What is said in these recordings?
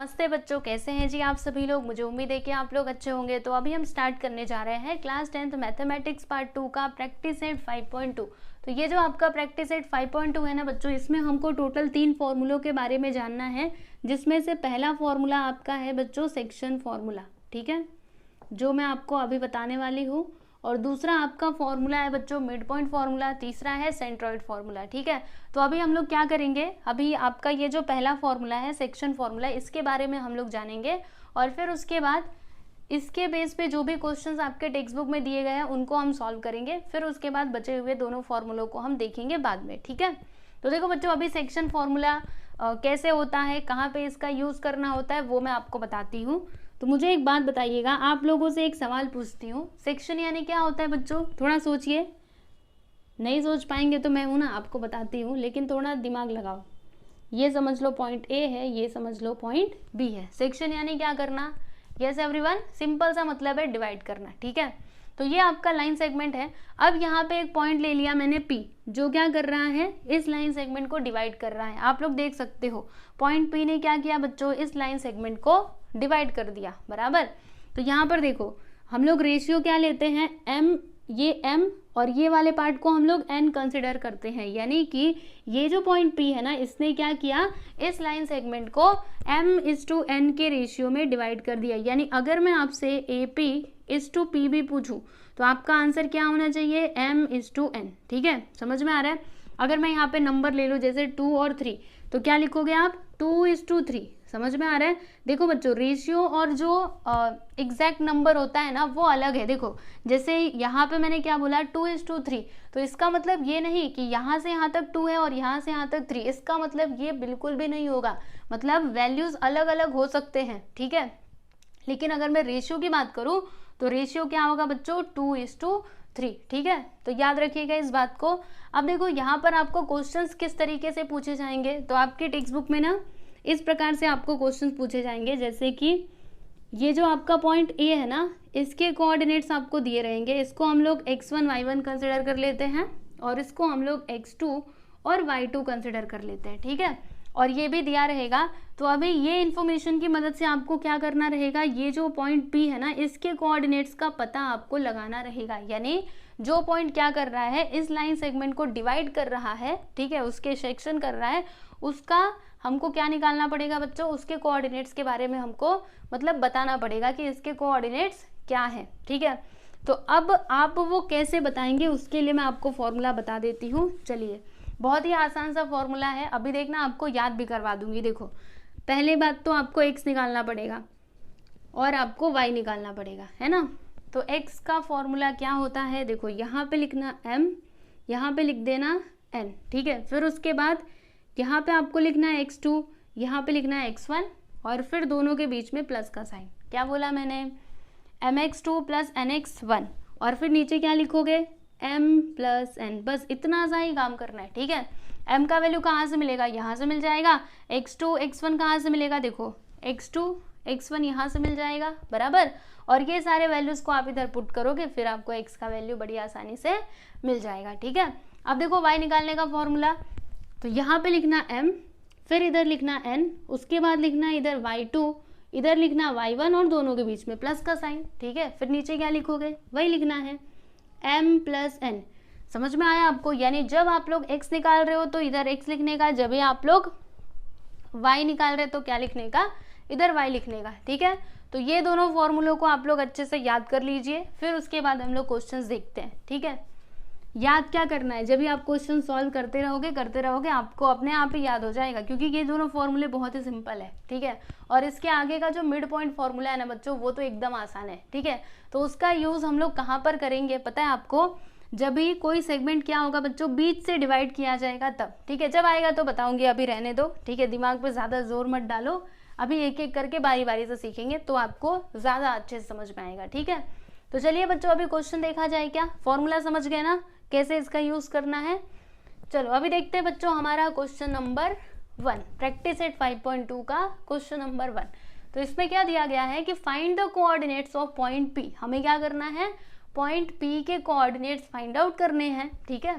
नमस्ते बच्चों, कैसे हैं जी आप सभी लोग। मुझे उम्मीद है कि आप लोग अच्छे होंगे। तो अभी हम स्टार्ट करने जा रहे हैं क्लास 10th मैथमेटिक्स पार्ट 2 का प्रैक्टिस सेट 5.2। तो ये जो आपका प्रैक्टिस सेट 5.2 है ना बच्चों, इसमें हमको टोटल 3 फॉर्मूलों के बारे में जानना है, जिसमें से पहला फॉर्मूला आपका है बच्चों सेक्शन फॉर्मूला, ठीक है, जो मैं आपको अभी बताने वाली हूँ। और दूसरा आपका फॉर्मूला है बच्चों मिड पॉइंट फॉर्मूला, तीसरा है सेंट्रॉइड फॉर्मूला, ठीक है। तो अभी हम लोग क्या करेंगे, अभी आपका ये जो पहला फॉर्मूला है सेक्शन फॉर्मूला, इसके बारे में हम लोग जानेंगे। और फिर उसके बाद इसके बेस पे जो भी क्वेश्चंस आपके टेक्स्ट बुक में दिए गए हैं उनको हम सॉल्व करेंगे। फिर उसके बाद बचे हुए दोनों फॉर्मूलों को हम देखेंगे बाद में, ठीक है। तो देखो बच्चों, अभी सेक्शन फॉर्मूला कैसे होता है, कहाँ पे इसका यूज़ करना होता है, वो मैं आपको बताती हूँ। तो मुझे एक बात बताइएगा, आप लोगों से एक सवाल पूछती हूँ, सेक्शन यानी क्या होता है बच्चों, थोड़ा सोचिए। नहीं सोच पाएंगे तो मैं हूँ ना, आपको बताती हूँ, लेकिन थोड़ा दिमाग लगाओ। ये समझ लो पॉइंट ए है, ये समझ लो पॉइंट बी है। सेक्शन यानी क्या करना, यस एवरीवन, सिंपल सा मतलब है डिवाइड करना, ठीक है। तो ये आपका लाइन सेगमेंट है। अब यहाँ पे एक पॉइंट ले लिया मैंने पी, जो क्या कर रहा है, इस लाइन सेगमेंट को डिवाइड कर रहा है। आप लोग देख सकते हो पॉइंट पी ने क्या किया बच्चों, इस लाइन सेगमेंट को डिवाइड कर दिया, बराबर। तो यहाँ पर देखो हम लोग रेशियो क्या लेते हैं, एम, ये एम और ये वाले पार्ट को हम लोग एन कंसिडर करते हैं। यानी कि ये जो पॉइंट पी है ना, इसने क्या किया, इस लाइन सेगमेंट को m/n के रेशियो में डिवाइड कर दिया। यानी अगर मैं आपसे AP/PB पूछूं तो आपका आंसर क्या होना चाहिए, m/n, ठीक है, समझ में आ रहा है। अगर मैं यहाँ पे नंबर ले लूँ जैसे 2 और 3, तो क्या लिखोगे आप, 2:3, समझ में आ रहा है। देखो बच्चों, रेशियो और जो एग्जैक्ट नंबर होता है ना वो अलग है। देखो जैसे यहाँ पे मैंने क्या बोला, 2:3, तो इसका मतलब ये नहीं कि यहाँ से यहाँ तक 2 है और यहाँ से यहाँ तक 3, इसका मतलब ये बिल्कुल भी नहीं होगा। मतलब वैल्यूज अलग अलग हो सकते हैं, ठीक है। लेकिन अगर मैं रेशियो की बात करूँ तो रेशियो क्या होगा बच्चों, 2:3, ठीक है। तो याद रखिएगा इस बात को। अब देखो यहाँ पर आपको क्वेश्चंस किस तरीके से पूछे जाएंगे, तो आपके टेक्स्ट बुक में ना इस प्रकार से आपको क्वेश्चंस पूछे जाएंगे, जैसे कि ये जो आपका पॉइंट ए है ना, इसके कोऑर्डिनेट्स आपको दिए रहेंगे। इसको हम लोग x1 y1 कंसिडर कर लेते हैं और इसको हम लोग x2 और y2 कंसिडर कर लेते हैं, ठीक है। और ये भी दिया रहेगा। तो अभी ये इन्फॉर्मेशन की मदद से आपको क्या करना रहेगा, ये जो पॉइंट P है ना, इसके कोऑर्डिनेट्स का पता आपको लगाना रहेगा। यानी जो पॉइंट क्या कर रहा है, इस लाइन सेगमेंट को डिवाइड कर रहा है, ठीक है, उसके सेक्शन कर रहा है, उसका हमको क्या निकालना पड़ेगा बच्चों, उसके कोऑर्डिनेट्स के बारे में हमको मतलब बताना पड़ेगा कि इसके कोऑर्डिनेट्स क्या है, ठीक है। तो अब आप वो कैसे बताएंगे, उसके लिए मैं आपको फॉर्मूला बता देती हूँ। चलिए, बहुत ही आसान सा फॉर्मूला है, अभी देखना आपको याद भी करवा दूंगी। देखो पहले बात तो आपको x निकालना पड़ेगा और आपको y निकालना पड़ेगा, है ना। तो x का फॉर्मूला क्या होता है, देखो यहाँ पे लिखना m, यहाँ पे लिख देना n, ठीक है। फिर उसके बाद यहाँ पे आपको लिखना है x2, यहाँ पे लिखना है x1 और फिर दोनों के बीच में प्लस का साइन। क्या बोला मैंने, mx2 + nx1, और फिर नीचे क्या लिखोगे, m + n, बस इतना सा ही काम करना है, ठीक है। m का वैल्यू कहाँ से मिलेगा, यहाँ से मिल जाएगा। x2 x1 कहाँ से मिलेगा, देखो x2 x1 यहाँ से मिल जाएगा, बराबर। और ये सारे वैल्यूज को आप इधर पुट करोगे, फिर आपको x का वैल्यू बड़ी आसानी से मिल जाएगा, ठीक है। अब देखो y निकालने का फॉर्मूला, तो यहाँ पे लिखना m, फिर इधर लिखना n, उसके बाद लिखना इधर y2, इधर लिखना y1 और दोनों के बीच में प्लस का साइन, ठीक है। फिर नीचे क्या लिखोगे, वही लिखना है m + n। समझ में आया आपको। यानी जब आप लोग x निकाल रहे हो तो इधर x लिखने का, जब आप लोग y निकाल रहे हो तो क्या लिखने का, इधर y लिखने का, ठीक है। तो ये दोनों फॉर्मूलों को आप लोग अच्छे से याद कर लीजिए, फिर उसके बाद हम लोग क्वेश्चंस देखते हैं, ठीक है। याद क्या करना है, जब भी आप क्वेश्चन सॉल्व करते रहोगे आपको अपने आप ही याद हो जाएगा, क्योंकि ये दोनों फॉर्मूले बहुत ही सिंपल है, ठीक है। और इसके आगे का जो मिड पॉइंट फॉर्मूला है ना बच्चों, वो तो एकदम आसान है, ठीक है। तो उसका यूज़ हम लोग कहाँ पर करेंगे पता है आपको, जब भी कोई सेगमेंट क्या होगा बच्चों, बीच से डिवाइड किया जाएगा तब, ठीक है। जब आएगा तो बताऊंगी, अभी रहने दो, ठीक है। दिमाग पे ज़्यादा जोर मत डालो, अभी एक एक करके बारी बारी से सीखेंगे तो आपको ज़्यादा अच्छे से समझ में आएगा, ठीक है। तो चलिए बच्चों, अभी क्वेश्चन देखा जाए। क्या फॉर्मूला समझ गए ना, कैसे इसका यूज़ करना है। चलो अभी देखते हैं बच्चों हमारा क्वेश्चन नंबर 1, प्रैक्टिस सेट 5.2 का क्वेश्चन नंबर 1। तो इसमें क्या दिया गया है कि find the coordinates of point P। हमें क्या करना है, पॉइंट P के कोऑर्डिनेट्स फाइंड आउट करने हैं, ठीक है।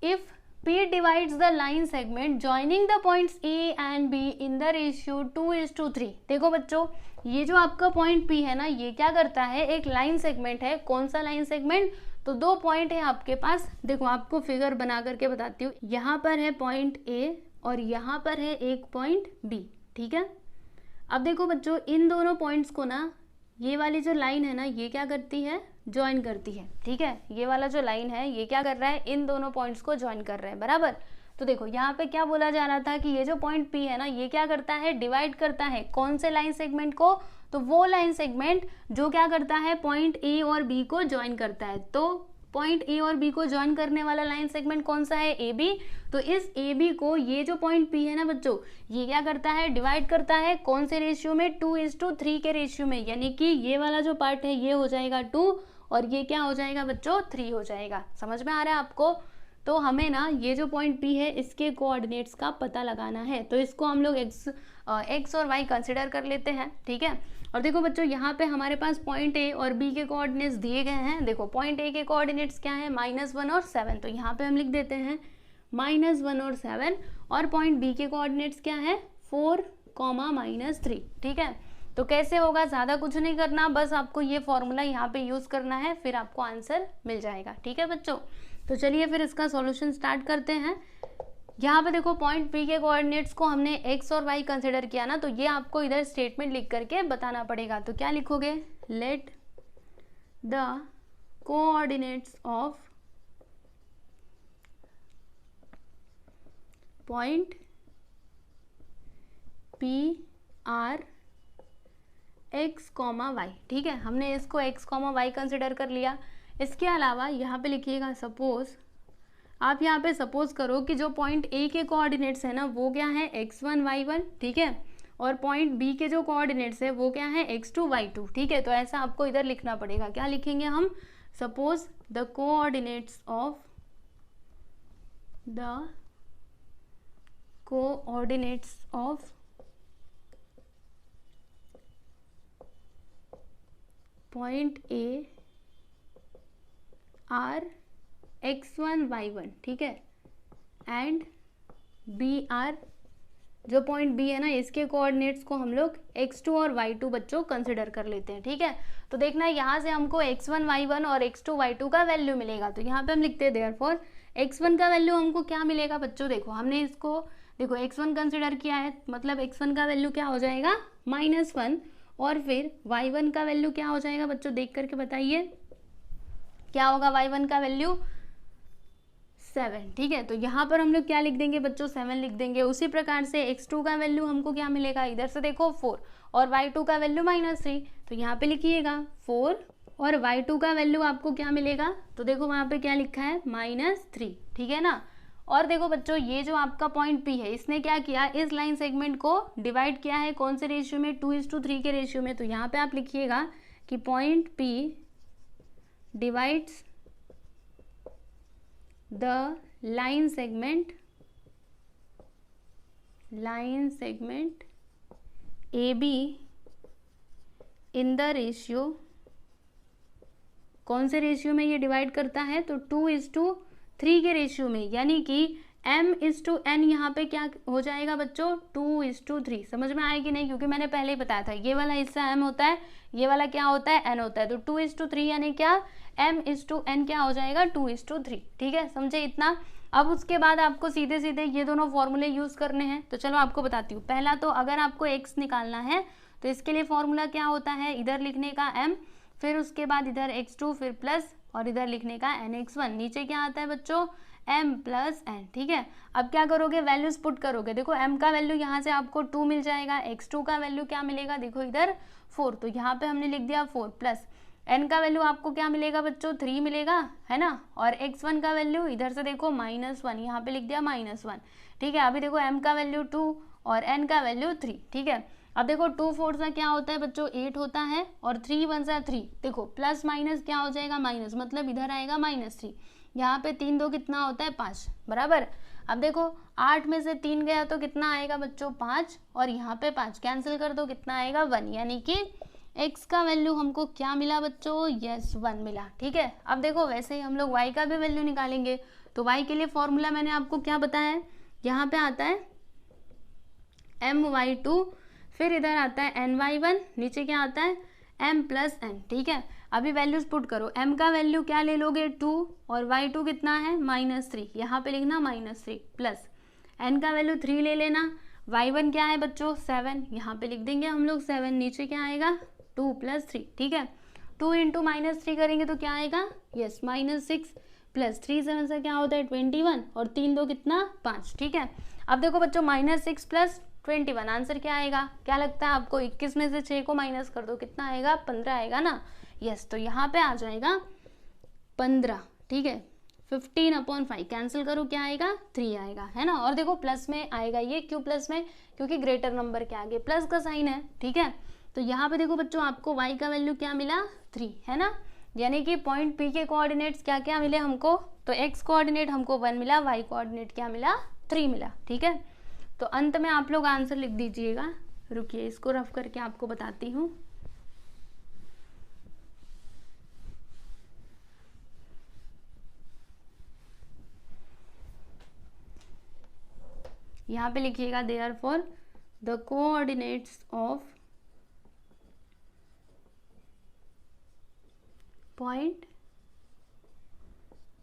If P divides the line segment joining the points A and B in the ratio 2:3। देखो बच्चों, ये जो आपका पॉइंट P है ना, ये क्या करता है, एक लाइन सेगमेंट है। कौन सा लाइन सेगमेंट, तो दो पॉइंट है आपके पास। देखो आपको फिगर बना करके बताती हूँ। यहाँ पर है पॉइंट A और यहाँ पर है एक पॉइंट B, ठीक है। अब देखो बच्चों, इन दोनों पॉइंट्स को ना, ये वाली जो लाइन है ना, ये क्या करती है, ज्वाइन करती है, ठीक है। ये वाला जो लाइन है ये क्या कर रहा है, इन दोनों पॉइंट्स को ज्वाइन कर रहा है, बराबर। तो देखो यहाँ पे क्या बोला जा रहा था कि ये जो पॉइंट P है ना, ये क्या करता है, डिवाइड करता है कौन से लाइन सेगमेंट को, तो वो लाइन सेगमेंट जो क्या करता है, पॉइंट A और B को ज्वाइन करता है। तो पॉइंट A और B को ज्वाइन करने वाला लाइन सेगमेंट कौन सा है, AB। तो इस AB को ये जो पॉइंट P है ना बच्चों, ये क्या करता है, डिवाइड करता है कौन से रेशियो में, 2:3 के रेशियो में। यानी कि ये वाला जो पार्ट है ये हो जाएगा 2 और ये क्या हो जाएगा बच्चों, 3 हो जाएगा। समझ में आ रहा है आपको। तो हमें ना ये जो पॉइंट P है इसके कोऑर्डिनेट्स का पता लगाना है। तो इसको हम लोग x और y कंसिडर कर लेते हैं, ठीक है। और देखो बच्चों, यहाँ पे हमारे पास पॉइंट A और B के कोऑर्डिनेट्स दिए गए हैं। देखो पॉइंट A के कोऑर्डिनेट्स क्या है, -1 और 7। तो यहाँ पे हम लिख देते हैं -1 और 7। और पॉइंट B के कोऑर्डिनेट्स क्या है, 4, -3, ठीक है। तो कैसे होगा, ज़्यादा कुछ नहीं करना, बस आपको ये फॉर्मूला यहाँ पे यूज़ करना है, फिर आपको आंसर मिल जाएगा, ठीक है बच्चों। तो चलिए फिर इसका सॉल्यूशन स्टार्ट करते हैं। यहाँ पे देखो पॉइंट P के कोऑर्डिनेट्स को हमने x और y कंसिडर किया ना, तो ये आपको इधर स्टेटमेंट लिख करके बताना पड़ेगा। तो क्या लिखोगे, let the coordinates of point P are x, y, ठीक है। हमने इसको x, y कंसिडर कर लिया। इसके अलावा यहाँ पे लिखिएगा सपोज, आप यहाँ पे सपोज करो कि जो पॉइंट A के कोऑर्डिनेट्स है ना वो क्या है, x1, y1, ठीक है। और पॉइंट B के जो कोऑर्डिनेट्स है वो क्या है, x2, y2, ठीक है। तो ऐसा आपको इधर लिखना पड़ेगा। क्या लिखेंगे हम, suppose the coordinates of point A are x1, y1, ठीक है, एंड B आर, जो पॉइंट B है ना इसके कोऑर्डिनेट्स को हम लोग x2 और y2 बच्चों कंसिडर कर लेते हैं, ठीक है। तो देखना यहाँ से हमको x1, y1 और x2, y2 का वैल्यू मिलेगा। तो यहाँ पे हम लिखते हैं देयरफॉर x1 का वैल्यू हमको क्या मिलेगा बच्चों, देखो हमने इसको देखो x1 कंसिडर किया है, मतलब x1 का वैल्यू क्या हो जाएगा, -1। और फिर y1 का वैल्यू क्या हो जाएगा बच्चों, देख करके बताइए क्या होगा, y1 का वैल्यू 7, ठीक है। तो यहाँ पर हम लोग क्या लिख देंगे बच्चों, 7 लिख देंगे। उसी प्रकार से x2 का वैल्यू हमको क्या मिलेगा, इधर से देखो 4 और y2 का वैल्यू -3। तो यहाँ पे लिखिएगा 4 और y2 का वैल्यू आपको क्या मिलेगा, तो देखो वहाँ पे क्या लिखा है, -3, ठीक है ना। और देखो बच्चों, ये जो आपका पॉइंट P है इसने क्या किया, इस लाइन सेगमेंट को डिवाइड किया है कौन से रेशियो में, 2:3 के रेशियो में। तो यहाँ पे आप लिखिएगा कि point P divides the line segment AB in the ratio, कौन से रेशियो में ये डिवाइड करता है, तो 2:3 के रेशियो में। यानी कि m/n यहाँ पे क्या हो जाएगा बच्चों, 2:3। समझ में आएगी नहीं, क्योंकि मैंने पहले ही बताया था ये वाला हिस्सा m होता है, ये वाला क्या होता है, n होता है। तो 2:3 यानी क्या, m/n क्या हो जाएगा, 2:3, ठीक है। समझे इतना। अब उसके बाद आपको सीधे सीधे ये दोनों फॉर्मूले यूज़ करने हैं। तो चलो आपको बताती हूँ। पहला तो अगर आपको x निकालना है तो इसके लिए फॉर्मूला क्या होता है, इधर लिखने का m, फिर उसके बाद इधर x2, फिर प्लस, और इधर लिखने का nx1। नीचे क्या आता है बच्चों, m + n, ठीक है। अब क्या करोगे, वैल्यूज पुट करोगे। देखो m का वैल्यू यहाँ से आपको 2 मिल जाएगा, x2 का वैल्यू क्या मिलेगा, देखो इधर 4, तो यहाँ पे हमने लिख दिया 4, प्लस n का वैल्यू आपको क्या मिलेगा बच्चों, 3 मिलेगा, है ना। और x1 का वैल्यू इधर से देखो -1, यहाँ पे लिख दिया -1, ठीक है। अभी देखो m का वैल्यू 2 और n का वैल्यू 3, ठीक है। अब देखो 2 4 सा क्या होता है बच्चों, 8 होता है, और 3 1 सा 3, देखो प्लस माइनस क्या हो जाएगा, माइनस, मतलब इधर आएगा -3। यहाँ पे 3 2 कितना होता है, 5, बराबर। अब देखो 8 में से 3 गया तो कितना आएगा बच्चों, 5, और यहाँ पे 5 कैंसिल कर दो, कितना आएगा, 1। यानी कि x का वैल्यू हमको क्या मिला बच्चों, यस 1 मिला, ठीक है। अब देखो वैसे ही हम लोग y का भी वैल्यू निकालेंगे। तो y के लिए फॉर्मूला मैंने आपको क्या बताया है, यहाँ पे आता है my2, फिर इधर आता है ny1, नीचे क्या आता है m+n। ठीक है, अभी वैल्यूज पुट करो। m का वैल्यू क्या ले लोगे 2 और y2 कितना है -3, यहाँ पे लिखना -3 प्लस n का वैल्यू 3 ले लेना। y1 क्या है बच्चों 7, यहाँ पे लिख देंगे हम लोग 7, नीचे क्या आएगा 2 + 3। ठीक है, 2 × -3 करेंगे तो क्या आएगा यस -6 प्लस 3 7 से क्या होता है 21 और 3 2 कितना 5। ठीक है, अब देखो बच्चों -6 + 21 आंसर क्या आएगा, क्या लगता है आपको? 21 में से 6 को माइनस कर दो, कितना आएगा 15 आएगा ना। यस, तो यहाँ पे आ जाएगा 15। ठीक है, 15/5 कैंसिल करो, क्या आएगा 3 आएगा, है ना। और देखो प्लस में आएगा ये, क्यों प्लस में? क्योंकि ग्रेटर नंबर के आगे प्लस का साइन है। ठीक है, तो यहाँ पे देखो बच्चों आपको y का वैल्यू क्या मिला 3, है ना। यानी कि पॉइंट P के कोऑर्डिनेट्स क्या क्या मिले हमको, तो x कोऑर्डिनेट हमको 1 मिला, y कोऑर्डिनेट क्या मिला 3 मिला। ठीक है, तो अंत में आप लोग आंसर लिख दीजिएगा। रुकिए इसको रफ करके आपको बताती हूँ। यहाँ पे लिखिएगा therefore the coordinates of point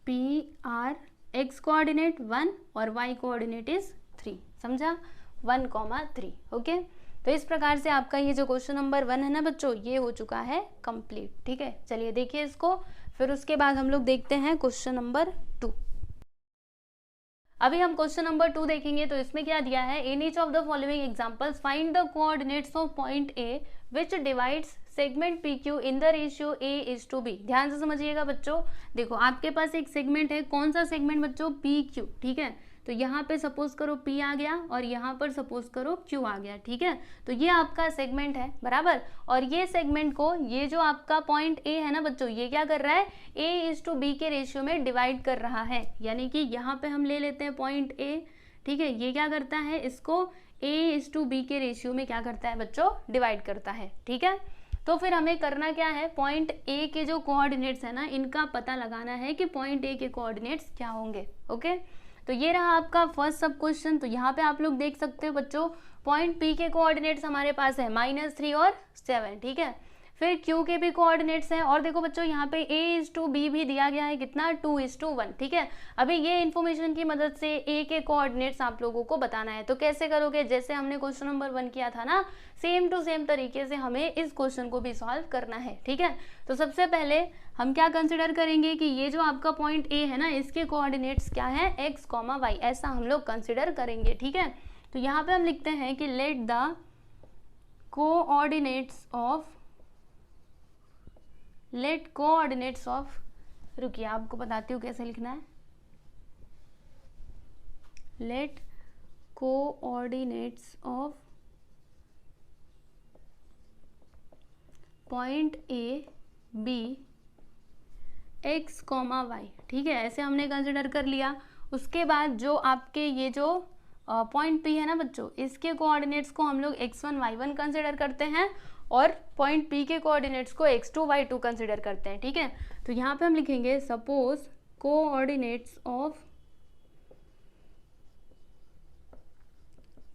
P are x coordinate 1 और y कोऑर्डिनेट इज 3। समझा, 1,3। ओके, तो इस प्रकार से आपका ये जो क्वेश्चन नंबर 1 है ना बच्चों, ये हो चुका है कंप्लीट। ठीक है, चलिए देखिए इसको, फिर उसके बाद हम लोग देखते हैं क्वेश्चन नंबर 2। अभी हम क्वेश्चन नंबर 2 देखेंगे। तो इसमें क्या दिया है, in each of the following examples find the coordinates of point A which divides segment PQ in the ratio A:B। ध्यान से समझिएगा बच्चों, देखो आपके पास एक सेगमेंट है, कौन सा सेगमेंट बच्चों PQ। ठीक है, तो यहाँ पे सपोज करो P आ गया और यहाँ पर सपोज करो Q आ गया। ठीक है, तो ये आपका सेगमेंट है बराबर, और ये सेगमेंट को ये जो आपका पॉइंट A है ना बच्चों, ये क्या कर रहा है A:B के रेशियो में डिवाइड कर रहा है। यानी कि यहाँ पे हम ले लेते हैं पॉइंट A। ठीक है, ये क्या करता है, इसको A:B के रेशियो में क्या करता है बच्चों, डिवाइड करता है। ठीक है, तो फिर हमें करना क्या है, पॉइंट A के जो कोऑर्डिनेट्स है ना, इनका पता लगाना है कि पॉइंट A के कोऑर्डिनेट्स क्या होंगे। ओके, तो ये रहा आपका फर्स्ट सब क्वेश्चन। तो यहाँ पे आप लोग देख सकते हो बच्चों, पॉइंट P के कोऑर्डिनेट्स हमारे पास है -3 और 7। ठीक है, फिर Q के भी कोऑर्डिनेट्स हैं, और देखो बच्चों यहाँ पे A:B भी दिया गया है, कितना 2:1। ठीक है, अभी ये इन्फॉर्मेशन की मदद से A के कोऑर्डिनेट्स आप लोगों को बताना है। तो कैसे करोगे, जैसे हमने क्वेश्चन नंबर 1 किया था ना, सेम टू सेम तरीके से हमें इस क्वेश्चन को भी सॉल्व करना है। ठीक है, तो सबसे पहले हम क्या कंसिडर करेंगे कि ये जो आपका पॉइंट A है ना, इसके कोऑर्डिनेट्स क्या है x, y, ऐसा हम लोग कंसिडर करेंगे। ठीक है, तो यहाँ पे हम लिखते हैं कि लेट द कोऑर्डिनेट्स ऑफ रुकिए आपको बताती हूँ कैसे लिखना है। Let coordinates of point A:B x, y। ठीक है, ऐसे हमने कंसिडर कर लिया। उसके बाद जो आपके ये जो पॉइंट P है ना बच्चों, इसके कोऑर्डिनेट्स को हम लोग x1, y1 कंसिडर करते हैं, और पॉइंट P के कोऑर्डिनेट्स को x2, y2 कंसिडर करते हैं। ठीक है, तो यहाँ पे हम लिखेंगे suppose coordinates of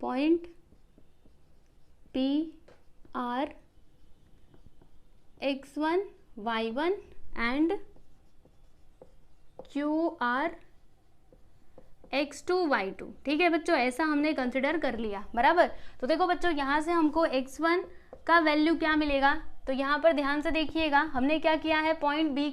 point P are x1, y1 and Q are x2, y2। ठीक है बच्चों, ऐसा हमने कंसिडर कर लिया बराबर। तो देखो बच्चों, यहाँ से हमको x1 का वैल्यू क्या मिलेगा, तो यहाँ पर ध्यान से देखिएगा, हमने क्या किया है, पॉइंट P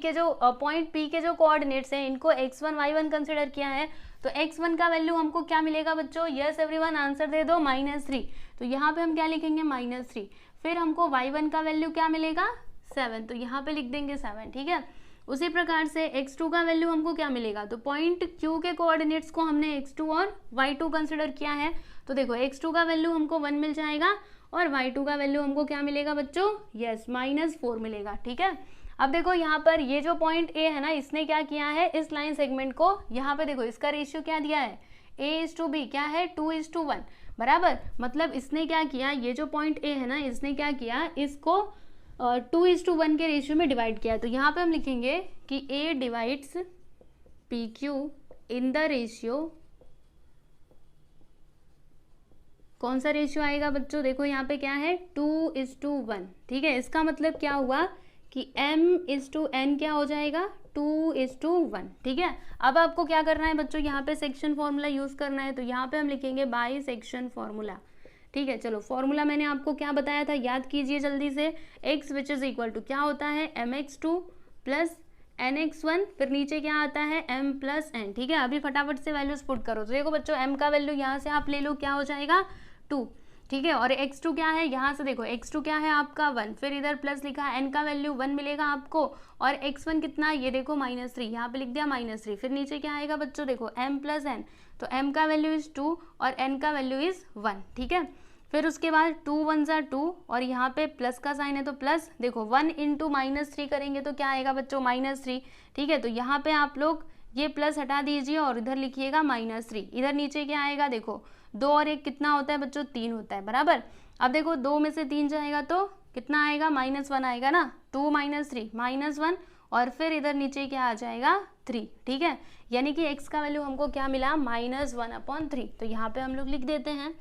के जो कोऑर्डिनेट्स हैं, इनको x1, y1 कंसिडर किया है। तो x1 का वैल्यू हमको क्या मिलेगा बच्चों, यस एवरीवन आंसर दे दो, -3। तो यहाँ पे हम क्या लिखेंगे -3। फिर हमको y1 का वैल्यू क्या मिलेगा 7, तो यहाँ पे लिख देंगे 7। ठीक है, उसी प्रकार से x2 का वैल्यू हमको क्या मिलेगा, तो पॉइंट Q के कोऑर्डिनेट्स को हमने x2 और y2 कंसिडर किया है। तो देखो x2 का वैल्यू हमको 1 मिल जाएगा, और y2 का वैल्यू हमको क्या मिलेगा बच्चों, यस -4 मिलेगा। ठीक है, अब देखो यहाँ पर ये जो पॉइंट A है ना, इसने क्या किया है, इस लाइन सेगमेंट को, यहाँ पे देखो इसका रेशियो क्या दिया है, A:B क्या है 2:1 बराबर। मतलब इसने क्या किया, ये जो पॉइंट A है ना, इसने क्या किया, इसको 2:1 के रेशियो में डिवाइड किया। तो यहाँ पे हम लिखेंगे कि A divides PQ in the ratio, कौन सा रेशियो आएगा बच्चों, देखो यहाँ पे क्या है 2:1, ठीक है। इसका मतलब क्या हुआ कि m/n क्या हो जाएगा 2:1, ठीक है। अब आपको क्या करना है बच्चों, यहाँ पे सेक्शन फॉर्मूला यूज करना है, तो यहाँ पे हम लिखेंगे बाई सेक्शन फॉर्मूला, ठीक है। चलो फॉर्मूला मैंने आपको क्या बताया था, याद कीजिए जल्दी से। x which is equal to क्या होता है mx2 प्लस nx1, फिर नीचे क्या आता है m प्लस n, ठीक है। अभी फटाफट से वैल्यूज पुट करो। तो देखो बच्चों m का वैल्यू यहाँ से आप ले लो, क्या हो जाएगा 2, ठीक है। और x2 क्या है, यहाँ से देखो x2 क्या है आपका 1, फिर इधर प्लस लिखा है, n का वैल्यू 1 मिलेगा आपको, और x1 कितना, ये देखो -3, यहाँ पे लिख दिया -3, फिर नीचे क्या आएगा बच्चों, देखो m प्लस n, तो m का वैल्यू इज 2 और n का वैल्यू इज 1, ठीक है। फिर उसके बाद 2 1 = 2 और यहाँ पे प्लस का साइन है तो प्लस, देखो 1 × -3 करेंगे तो क्या आएगा बच्चों -3, ठीक है। तो यहाँ पे आप लोग ये प्लस हटा दीजिए और इधर लिखिएगा -3, इधर नीचे क्या आएगा, देखो 2 और 1 कितना होता है बच्चों 3 होता है, बराबर। अब देखो 2 में से 3 जाएगा तो कितना आएगा -1 आएगा ना, 2 - 3 -1, और फिर इधर नीचे क्या आ जाएगा 3, ठीक है। यानी कि x का वैल्यू हमको क्या मिला -1/3, तो यहाँ पे हम लोग लिख देते हैं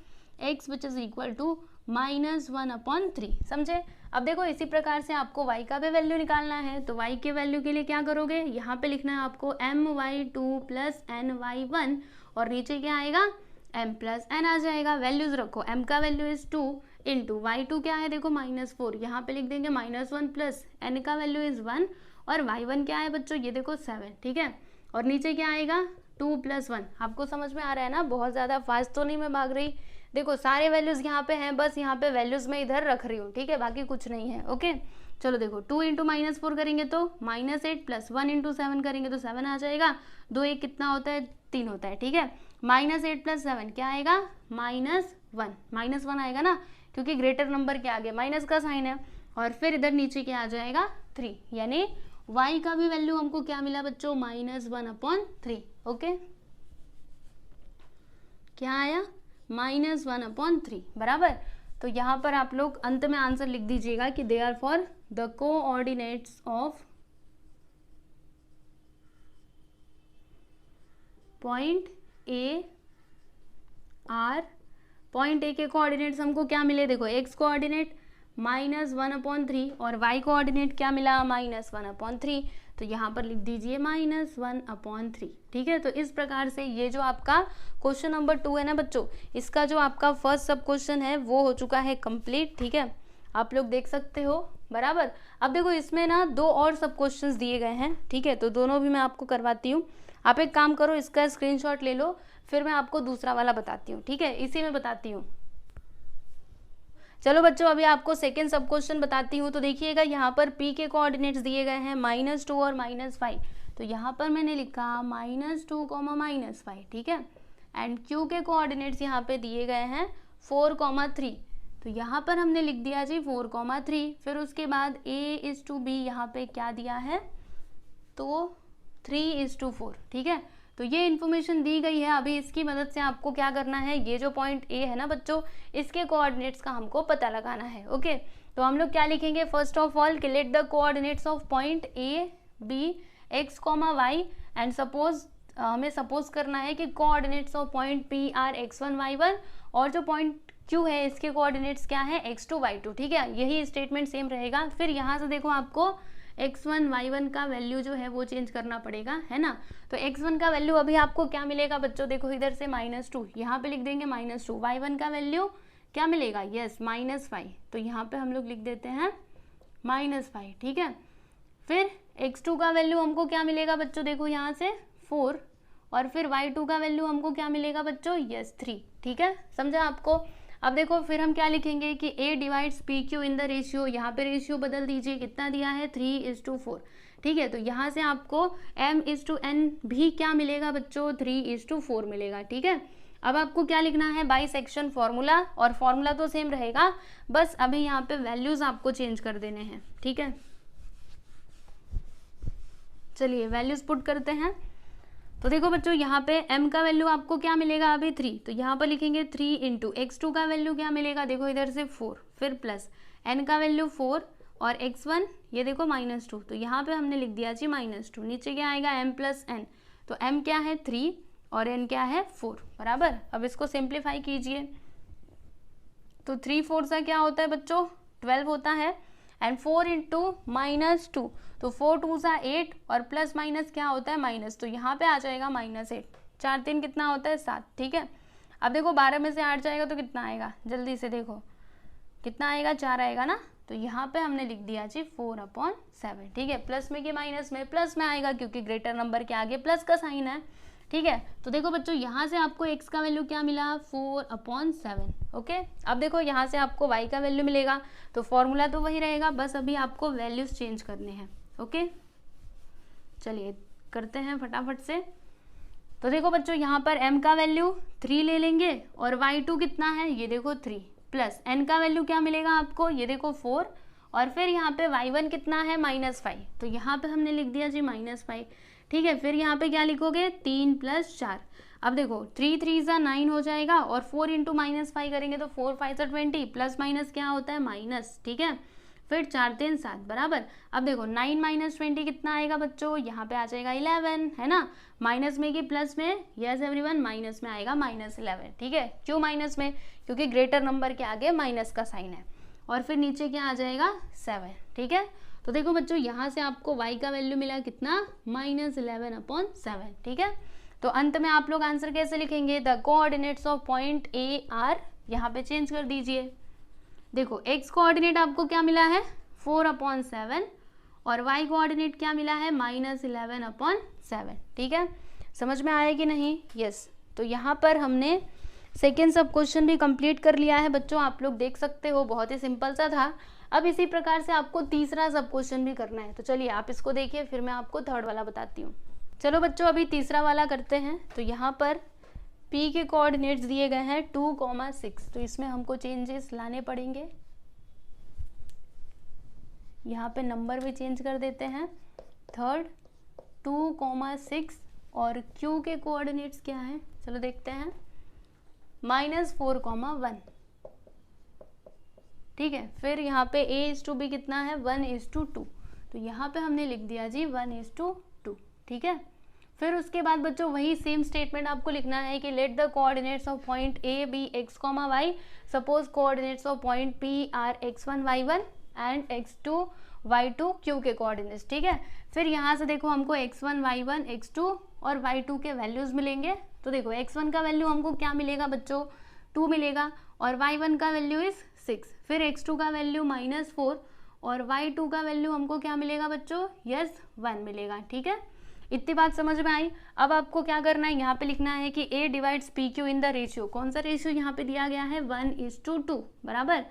x which is equal to -1/3, समझे। अब देखो इसी प्रकार से आपको y का भी वैल्यू निकालना है, तो y के वैल्यू के लिए क्या करोगे, यहाँ पे लिखना है आपको my2 प्लस ny1, और नीचे क्या आएगा m प्लस n आ जाएगा। वैल्यूज रखो, m का वैल्यू इज 2 इंटू y2 क्या है देखो -4, यहाँ पे लिख देंगे -1 प्लस n का वैल्यू इज 1, और y1 क्या है बच्चों, ये देखो 7, ठीक है। और नीचे क्या आएगा 2 + 1, आपको समझ में आ रहा है ना, बहुत ज़्यादा फास्ट तो नहीं मैं भाग रही। देखो सारे वैल्यूज़ यहाँ पे हैं, बस यहाँ पे वैल्यूज़ मैं इधर रख रही हूँ, ठीक है, बाकी कुछ नहीं है। ओके चलो देखो 2 × -4 करेंगे तो -8 प्लस 1 × 7 करेंगे तो 7 आ जाएगा, 2 1 कितना होता है 3 होता है, ठीक है। -8 + 7 क्या आएगा -1 आएगा ना, क्योंकि ग्रेटर नंबर के आगे माइनस का साइन है, और फिर इधर नीचे क्या आ जाएगा 3, यानी y का भी वैल्यू हमको क्या मिला बच्चों -1/3। ओके क्या आया -1/3, बराबर। तो यहाँ पर आप लोग अंत में आंसर लिख दीजिएगा कि they are for the coordinates of point A are. Point A के कोऑर्डिनेट्स हमको क्या मिले, देखो x कोऑर्डिनेट -1/3 और y कोऑर्डिनेट क्या मिला -1/3, तो यहाँ पर लिख दीजिए -1/3, ठीक है। तो इस प्रकार से ये जो आपका क्वेश्चन नंबर 2 है ना बच्चों, इसका जो आपका फर्स्ट सब क्वेश्चन है वो हो चुका है कंप्लीट, ठीक है, आप लोग देख सकते हो, बराबर। अब देखो इसमें ना 2 और सब क्वेश्चंस दिए गए हैं, ठीक है, तो दोनों भी मैं आपको करवाती हूँ। आप एक काम करो, इसका स्क्रीनशॉट ले लो, फिर मैं आपको दूसरा वाला बताती हूँ, ठीक है, इसी में बताती हूँ। चलो बच्चों अभी आपको सेकेंड सब क्वेश्चन बताती हूँ। तो देखिएगा यहाँ पर p के कोऑर्डिनेट्स दिए गए हैं -2 और -5, तो यहाँ पर मैंने लिखा -2, -5, ठीक है। एंड q के कोऑर्डिनेट्स यहाँ पे दिए गए हैं 4, 3, तो यहाँ पर हमने लिख दिया जी 4, 3, फिर उसके बाद a/b यहाँ पे क्या दिया है तो 3:4, ठीक है। तो ये इन्फॉर्मेशन दी गई है, अभी इसकी मदद से आपको क्या करना है, ये जो पॉइंट ए है ना बच्चों, इसके कोऑर्डिनेट्स का हमको पता लगाना है। ओके तो हम लोग क्या लिखेंगे, first of all let the coordinates of point A B x, y, and suppose हमें सपोज करना है कि coordinates of point P are x1, y1, और जो पॉइंट क्यू है इसके कोऑर्डिनेट्स क्या है x2, y2, ठीक है, यही स्टेटमेंट सेम रहेगा। फिर यहाँ से देखो आपको x1, y1 का वैल्यू जो है वो चेंज करना पड़ेगा, है ना। तो x1 का वैल्यू अभी आपको क्या मिलेगा बच्चों, देखो इधर से -2, यहाँ पे लिख देंगे -2, y1 का वैल्यू क्या मिलेगा, यस -5, तो यहाँ पे हम लोग लिख देते हैं -5, ठीक है। फिर x2 का वैल्यू हमको क्या मिलेगा बच्चों, देखो यहाँ से 4, और फिर y2 का वैल्यू हमको क्या मिलेगा बच्चों, यस 3, ठीक है, समझा आपको। अब देखो फिर हम क्या लिखेंगे कि a divides P Q in the ratio, यहाँ पे रेशियो बदल दीजिए, कितना दिया है 3:4, ठीक है। तो यहाँ से आपको m/n भी क्या मिलेगा बच्चों 3:4 मिलेगा, ठीक है। अब आपको क्या लिखना है, बाई सेक्शन फॉर्मूला, और फॉर्मूला तो सेम रहेगा, बस अभी यहाँ पे वैल्यूज आपको चेंज कर देने हैं, ठीक है। चलिए वैल्यूज पुट करते हैं। तो देखो बच्चों यहाँ पे m का वैल्यू आपको क्या मिलेगा अभी 3, तो यहाँ पर लिखेंगे 3 × x2 का वैल्यू क्या मिलेगा, देखो इधर से 4, फिर प्लस n का वैल्यू 4, और x1 ये देखो -2, तो यहाँ पे हमने लिख दिया जी -2, नीचे क्या आएगा m + n, तो m क्या है 3, और n क्या है 4, बराबर। अब इसको सिंप्लीफाई कीजिए, तो 3 4 सा क्या होता है बच्चों 12 होता है, एंड 4 इंटू -2, तो 4 2 सा 8 और प्लस माइनस क्या होता है माइनस, तो यहाँ पे आ जाएगा -8, 4 3 कितना होता है 7, ठीक है। अब देखो 12 में से 8 जाएगा तो कितना आएगा, जल्दी से देखो कितना आएगा, 4 आएगा ना, तो यहाँ पे हमने लिख दिया जी 4/7, ठीक है। प्लस में कि माइनस में, प्लस में आएगा क्योंकि ग्रेटर नंबर के आगे प्लस का साइन है, ठीक है। तो देखो बच्चों यहाँ से आपको x का वैल्यू क्या मिला 4/7, ओके। अब देखो यहाँ से आपको y का वैल्यू मिलेगा, तो फॉर्मूला तो वही रहेगा, बस अभी आपको वैल्यूज चेंज करने हैं, ओके। चलिए करते हैं फटाफट से। तो देखो बच्चों यहाँ पर m का वैल्यू 3 ले लेंगे और y2 कितना है, ये देखो 3, प्लस n का वैल्यू क्या मिलेगा आपको, ये देखो 4, और फिर यहाँ पे y1 कितना है -5, तो यहाँ पे हमने लिख दिया जी -5, ठीक है। फिर यहाँ पे क्या लिखोगे 3 + 4, अब देखो 3 3 सा 9 हो जाएगा, और 4 इंटू -5 करेंगे तो 4 5 सा 20, प्लस माइनस क्या होता है माइनस, ठीक है। फिर 4 3 7, बराबर। अब देखो 9 - 20 कितना आएगा बच्चों, यहाँ पे आ जाएगा 11, है ना। माइनस में कि प्लस में, यस एवरीवन, माइनस में आएगा -11, ठीक है। क्यों माइनस में, क्योंकि ग्रेटर नंबर के आगे माइनस का साइन है, और फिर नीचे क्या आ जाएगा 7, ठीक है। तो देखो बच्चों यहाँ से आपको y का वैल्यू मिला कितना -11/7, ठीक है। तो अंत में आप लोग आंसर कैसे लिखेंगे, the coordinates of point A are, यहाँ पे चेंज कर दीजिए। देखो x कोऑर्डिनेट आपको क्या मिला है 4/7, और y कोऑर्डिनेट क्या मिला है -11/7, ठीक है। समझ में आया कि नहीं, यस। तो यहाँ पर हमने सेकेंड सब क्वेश्चन भी कंप्लीट कर लिया है बच्चों, आप लोग देख सकते हो, बहुत ही सिंपल सा था। अब इसी प्रकार से आपको तीसरा सब क्वेश्चन भी करना है, तो चलिए आप इसको देखिए, फिर मैं आपको थर्ड वाला बताती हूँ। चलो बच्चों अभी तीसरा वाला करते हैं। तो यहाँ पर P के कोऑर्डिनेट्स दिए गए हैं 2,6, तो इसमें हमको चेंजेस लाने पड़ेंगे, यहाँ पे नंबर भी चेंज कर देते हैं। थर्ड 2,6, और Q के कोऑर्डिनेट्स क्या हैं, चलो देखते हैं -4,1, ठीक है। फिर यहाँ पे A/B कितना है 1:2, तो यहाँ पे हमने लिख दिया जी 1:2, ठीक है। फिर उसके बाद बच्चों वही सेम स्टेटमेंट आपको लिखना है कि let the coordinates of point A B x, y, suppose coordinates of point P are x1 y1 and x2 y2 Q के कोऑर्डिनेट्स, ठीक है। फिर यहाँ से देखो हमको x1 y1 x2 और y2 के वैल्यूज मिलेंगे। तो देखो x1 का वैल्यू हमको क्या मिलेगा बच्चों 2 मिलेगा, और y1 का वैल्यू इज 6, फिर x2 का वैल्यू -4, और y2 का वैल्यू हमको क्या मिलेगा बच्चों, यस 1 मिलेगा, ठीक है। इतनी बात समझ में आई। अब आपको क्या करना है, यहाँ पे लिखना है कि A divides PQ in the ratio, कौन सा रेशियो यहाँ पे दिया गया है 1:2, बराबर।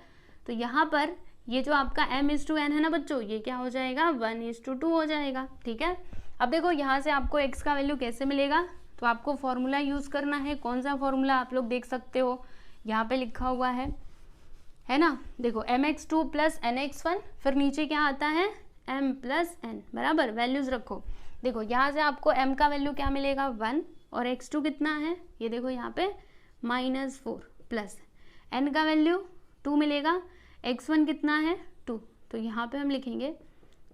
तो यहाँ पर ये जो आपका m/n है ना बच्चों, ये क्या हो जाएगा 1:2 हो जाएगा, ठीक है। अब देखो यहाँ से आपको x का वैल्यू कैसे मिलेगा, तो आपको फॉर्मूला यूज करना है। कौन सा फॉर्मूला आप लोग देख सकते हो, यहाँ पे लिखा हुआ है ना। देखो mx2 + nx1, फिर नीचे क्या आता है m + n, बराबर। वैल्यूज रखो, देखो यहाँ से आपको m का वैल्यू क्या मिलेगा 1, और x2 कितना है, ये देखो यहाँ पे -4, प्लस n का वैल्यू 2 मिलेगा, x1 कितना है 2, तो यहाँ पे हम लिखेंगे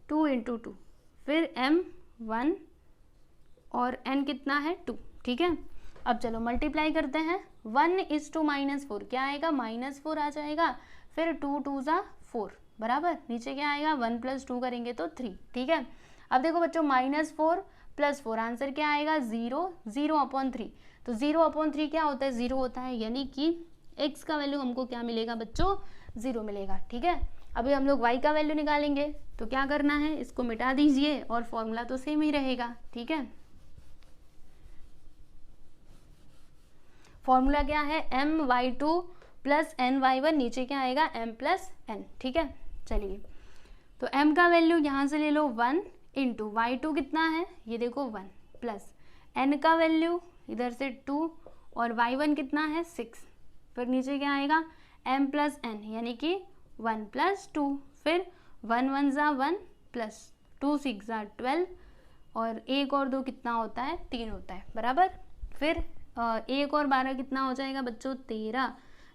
2 × 2, फिर m 1 और n कितना है 2, ठीक है। अब चलो मल्टीप्लाई करते हैं, 1:2 -4 क्या आएगा -4 आ जाएगा, फिर 2 2 सा 4, बराबर। नीचे क्या आएगा 1 + 2 करेंगे तो 3, ठीक है। अब देखो बच्चों -4 + 4 आंसर क्या आएगा 0, 0/3, तो 0/3 क्या होता है 0 होता है, यानी कि x का वैल्यू हमको क्या मिलेगा बच्चों 0 मिलेगा, ठीक है। अभी हम लोग y का वैल्यू निकालेंगे, तो क्या करना है, इसको मिटा दीजिए और फॉर्मूला तो सेम ही रहेगा, ठीक है। फॉर्मूला क्या है my2 + ny1, नीचे क्या आएगा m + n, ठीक है। चलिए तो m का वैल्यू यहाँ से ले लो 1 × y2 कितना है, ये देखो 1, प्लस n का वैल्यू इधर से 2, और y1 कितना है 6, फिर नीचे क्या आएगा m + n, यानी कि 1 + 2, फिर 1 1 सा 1 प्लस 2 6 सा 12, और 1 और 2 कितना होता है 3 होता है, बराबर। फिर 1 और 12 कितना हो जाएगा बच्चों 13,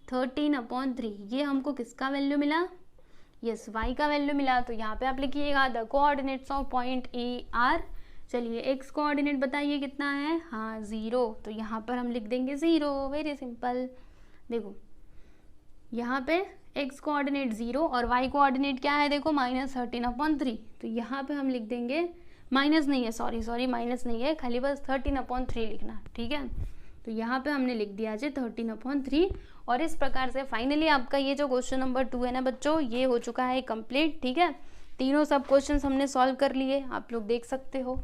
13/3, ये हमको किसका वैल्यू मिला, यस y का वैल्यू मिला। तो यहाँ पे आप लिखिएगा the coordinates of point A are, चलिए एक्स कोऑर्डिनेट बताइए कितना है, हाँ 0, तो यहाँ पर हम लिख देंगे 0, वेरी सिंपल। देखो यहाँ पे एक्स कोऑर्डिनेट 0 और वाई कोऑर्डिनेट क्या है, देखो -13/3, तो यहाँ पे हम लिख देंगे, माइनस नहीं है, सॉरी माइनस नहीं है, खाली बस 13/3 लिखना, ठीक है। तो यहाँ पे हमने लिख दिया जी 13/3। और इस प्रकार से फाइनली आपका ये जो क्वेश्चन नंबर 2 है ना बच्चों, ये हो चुका है कंप्लीट, ठीक है। तीनों सब क्वेश्चंस हमने सॉल्व कर लिए, आप लोग देख सकते हो।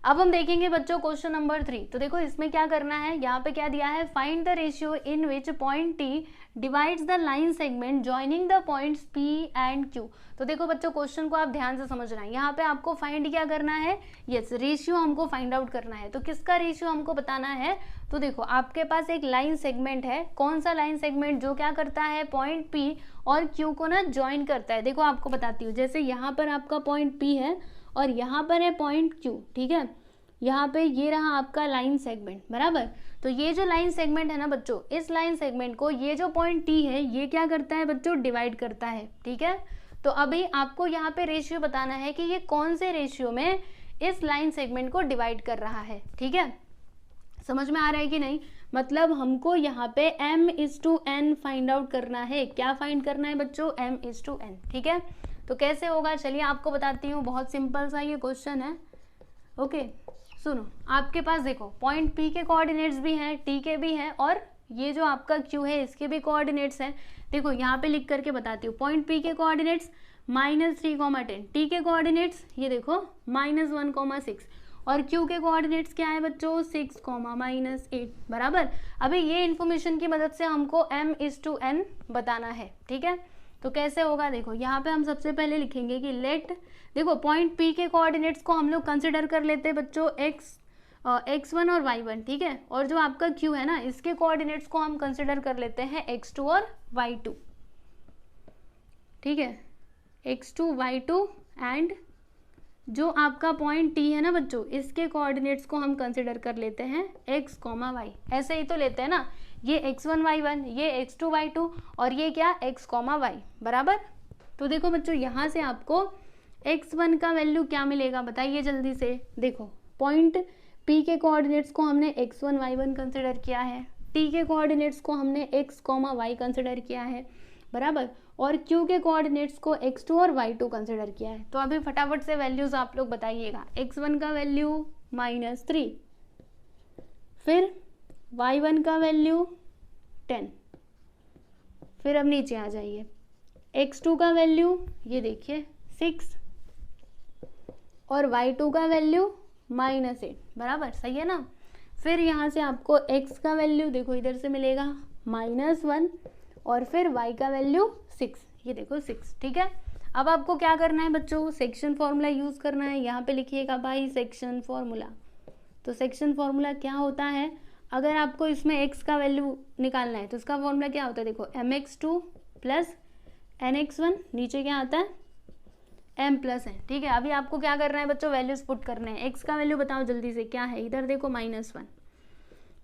अब हम देखेंगे बच्चों क्वेश्चन नंबर 3। तो देखो इसमें क्या करना है, यहाँ पे क्या दिया है, find the ratio in which point T divides the line segment joining the points P and Q. तो देखो बच्चों क्वेश्चन को आप ध्यान से समझना है, यहाँ पे आपको फाइंड क्या करना है, यस रेशियो हमको फाइंड आउट करना है। तो किसका रेशियो हमको बताना है, तो देखो आपके पास एक लाइन सेगमेंट है, कौन सा लाइन सेगमेंट, जो क्या करता है, पॉइंट पी और क्यू को ना ज्वाइन करता है। देखो आपको बताती हूँ, जैसे यहाँ पर आपका पॉइंट पी है और यहाँ पर है पॉइंट क्यू, ठीक है। यहाँ पे ये रहा आपका लाइन सेगमेंट, बराबर। तो ये जो लाइन सेगमेंट है ना बच्चों, इस लाइन सेगमेंट को ये जो पॉइंट टी है ये क्या करता है बच्चों, डिवाइड करता है, ठीक है। तो अभी आपको यहाँ पे रेशियो बताना है कि ये कौन से रेशियो में इस लाइन सेगमेंट को डिवाइड कर रहा है, ठीक है। समझ में आ रहा है कि नहीं, मतलब हमको यहाँ पे m/n फाइंड आउट करना है। क्या फाइंड करना है बच्चों, m/n, ठीक है। तो कैसे होगा, चलिए आपको बताती हूँ, बहुत सिंपल सा ये क्वेश्चन है। ओके सुनो, आपके पास देखो पॉइंट P के कोऑर्डिनेट्स भी हैं, T के भी हैं, और ये जो आपका Q है इसके भी कोऑर्डिनेट्स हैं। देखो यहाँ पे लिख करके बताती हूँ, पॉइंट P के कोऑर्डिनेट्स -3,10, T के कोऑर्डिनेट्स ये देखो -1,6 और Q के कोऑर्डिनेट्स क्या है बच्चों, 6,-8, बराबर। अभी ये इन्फॉर्मेशन की मदद से हमको m/n बताना है, ठीक है। तो कैसे होगा, देखो यहाँ पे हम सबसे पहले लिखेंगे कि लेट, देखो पॉइंट P के कोऑर्डिनेट्स को हम लोग कंसिडर कर लेते हैं बच्चों x1 और y1, ठीक है। और जो आपका Q है ना, इसके कोऑर्डिनेट्स को हम कंसिडर कर लेते हैं x2 और y2, ठीक है, x2 y2। एंड जो आपका पॉइंट T है ना बच्चों, इसके कोऑर्डिनेट्स को हम कंसिडर कर लेते हैं x, y, ऐसे ही तो लेते हैं ना, ये x1 y1, ये x2 y2 और ये क्या x, y, बराबर। तो देखो बच्चों यहाँ से आपको x1 का वैल्यू क्या मिलेगा बताइए जल्दी से। देखो पॉइंट P के कोऑर्डिनेट्स को हमने x1 y1 कंसिडर किया है, T के कोऑर्डिनेट्स को हमने x, y कंसिडर किया है, बराबर, और Q के कोऑर्डिनेट्स को x2 और y2 कंसिडर किया है। तो अभी फटाफट से वैल्यूज आप लोग बताइएगा। x1 का वैल्यू -3, फिर y1 का वैल्यू 10, फिर अब नीचे आ जाइए, x2 का वैल्यू ये देखिए 6 और y2 का वैल्यू -8, बराबर, सही है ना। फिर यहाँ से आपको x का वैल्यू देखो इधर से मिलेगा -1 और फिर y का वैल्यू 6, ये देखो 6, ठीक है। अब आपको क्या करना है बच्चों, सेक्शन फॉर्मूला यूज करना है। यहाँ पे लिखिएगा भाई सेक्शन फॉर्मूला। तो सेक्शन फॉर्मूला क्या होता है, अगर आपको इसमें x का वैल्यू निकालना है तो इसका फॉर्मूला क्या होता है, देखो mx2 + nx1, नीचे क्या आता है m+n, ठीक है। अभी आपको क्या करना है बच्चों, वैल्यूज पुट करने हैं। x का वैल्यू बताओ जल्दी से क्या है, इधर देखो -1,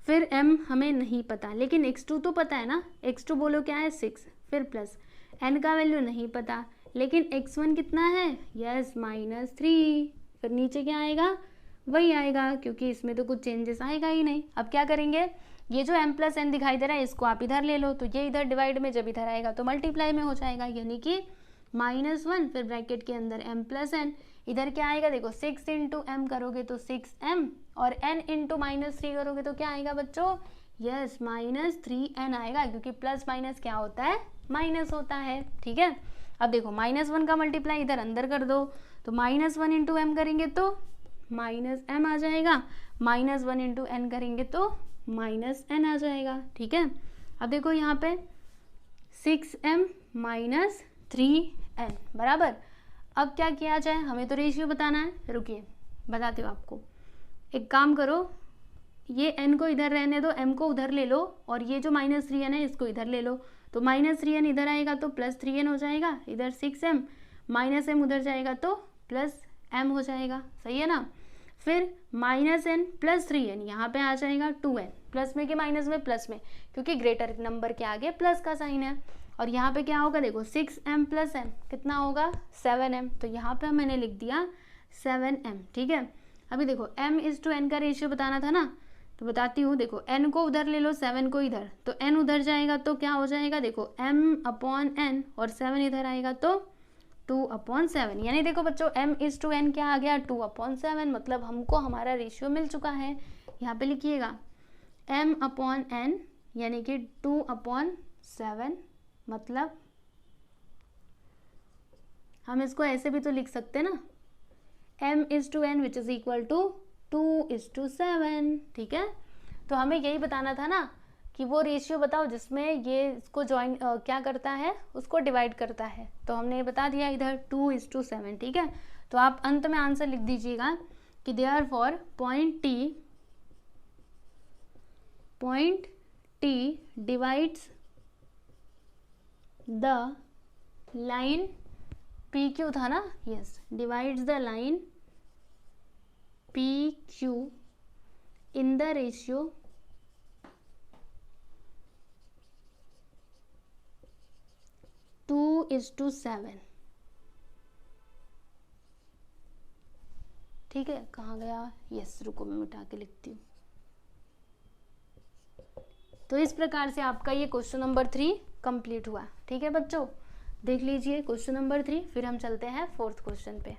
फिर m हमें नहीं पता, लेकिन x2 तो पता है ना, x2 बोलो क्या है 6, फिर प्लस n का वैल्यू नहीं पता, लेकिन x1 कितना है, यस -3, फिर नीचे क्या आएगा, वही आएगा, क्योंकि इसमें तो कुछ चेंजेस आएगा ही नहीं। अब क्या करेंगे, ये जो m+n दिखाई दे रहा है इसको आप इधर ले लो, तो ये इधर डिवाइड में जब इधर आएगा तो मल्टीप्लाई में हो जाएगा, यानी कि -1 फिर ब्रैकेट के अंदर m+n, इधर क्या आएगा देखो 6 × m करोगे तो 6m और n × -3 करोगे तो क्या आएगा बच्चों, यस -3n आएगा, क्योंकि प्लस माइनस क्या होता है, माइनस होता है, ठीक है। अब देखो -1 का मल्टीप्लाई इधर अंदर कर दो, तो -1 × m करेंगे तो -m आ जाएगा, -1 × n करेंगे तो -n आ जाएगा, ठीक है। अब देखो यहाँ पे 6m - 3n, बराबर। अब क्या किया जाए, हमें तो रेशियो बताना है, रुकिए बताती हूँ आपको। एक काम करो, ये n को इधर रहने दो, m को उधर ले लो, और ये जो -3n है इसको इधर ले लो, तो -3n इधर आएगा तो +3n हो जाएगा, इधर 6m, -m उधर जाएगा तो +m हो जाएगा, सही है ना। फिर -n + 3n यहाँ पे आ जाएगा 2n, प्लस में कि माइनस में, प्लस में, क्योंकि ग्रेटर नंबर के आगे प्लस का साइन है। और यहाँ पे क्या होगा देखो 6m + m कितना होगा 7m, तो यहाँ पे मैंने लिख दिया 7m, ठीक है। अभी देखो m/n का रेशियो बताना था ना, तो बताती हूँ। देखो n को उधर ले लो, 7 को इधर, तो n उधर जाएगा तो क्या हो जाएगा, देखो m/n, और 7 इधर आएगा तो 2/7। यानी देखो बच्चों m/n क्या आ गया, 2/7। मतलब हमको हमारा रेशियो मिल चुका है। यहाँ पे लिखिएगा m/n यानी कि 2/7। मतलब हम इसको ऐसे भी तो लिख सकते ना, m/n which is equal to 2:7, ठीक है। तो हमें यही बताना था ना कि वो रेशियो बताओ जिसमें ये इसको ज्वाइन क्या करता है, उसको डिवाइड करता है। तो हमने बता दिया इधर 2:7, ठीक है। तो आप अंत में आंसर लिख दीजिएगा कि therefore point T divides the line PQ था ना, yes, divides the line PQ in the ratio 2:7, ठीक है। कहाँ गया, यस, रुको मैं मिटा के लिखती हूँ। तो इस प्रकार से आपका ये क्वेश्चन नंबर 3 कंप्लीट हुआ, ठीक है बच्चों। देख लीजिए क्वेश्चन नंबर 3, फिर हम चलते हैं 4th क्वेश्चन पे।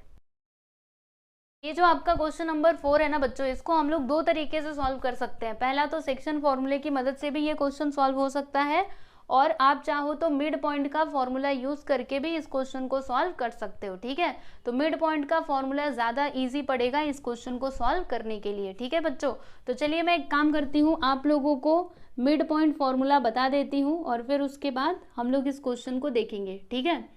ये जो आपका क्वेश्चन नंबर 4 है ना बच्चों, इसको हम लोग 2 तरीके से सॉल्व कर सकते हैं। पहला तो सेक्शन फॉर्मूले की मदद से भी ये क्वेश्चन सॉल्व हो सकता है, और आप चाहो तो मिड पॉइंट का फॉर्मूला यूज करके भी इस क्वेश्चन को सॉल्व कर सकते हो, ठीक है। तो मिड पॉइंट का फॉर्मूला ज्यादा इजी पड़ेगा इस क्वेश्चन को सॉल्व करने के लिए, ठीक है बच्चों। तो चलिए मैं एक काम करती हूँ, आप लोगों को मिड पॉइंट फॉर्मूला बता देती हूँ, और फिर उसके बाद हम लोग इस क्वेश्चन को देखेंगे, ठीक है।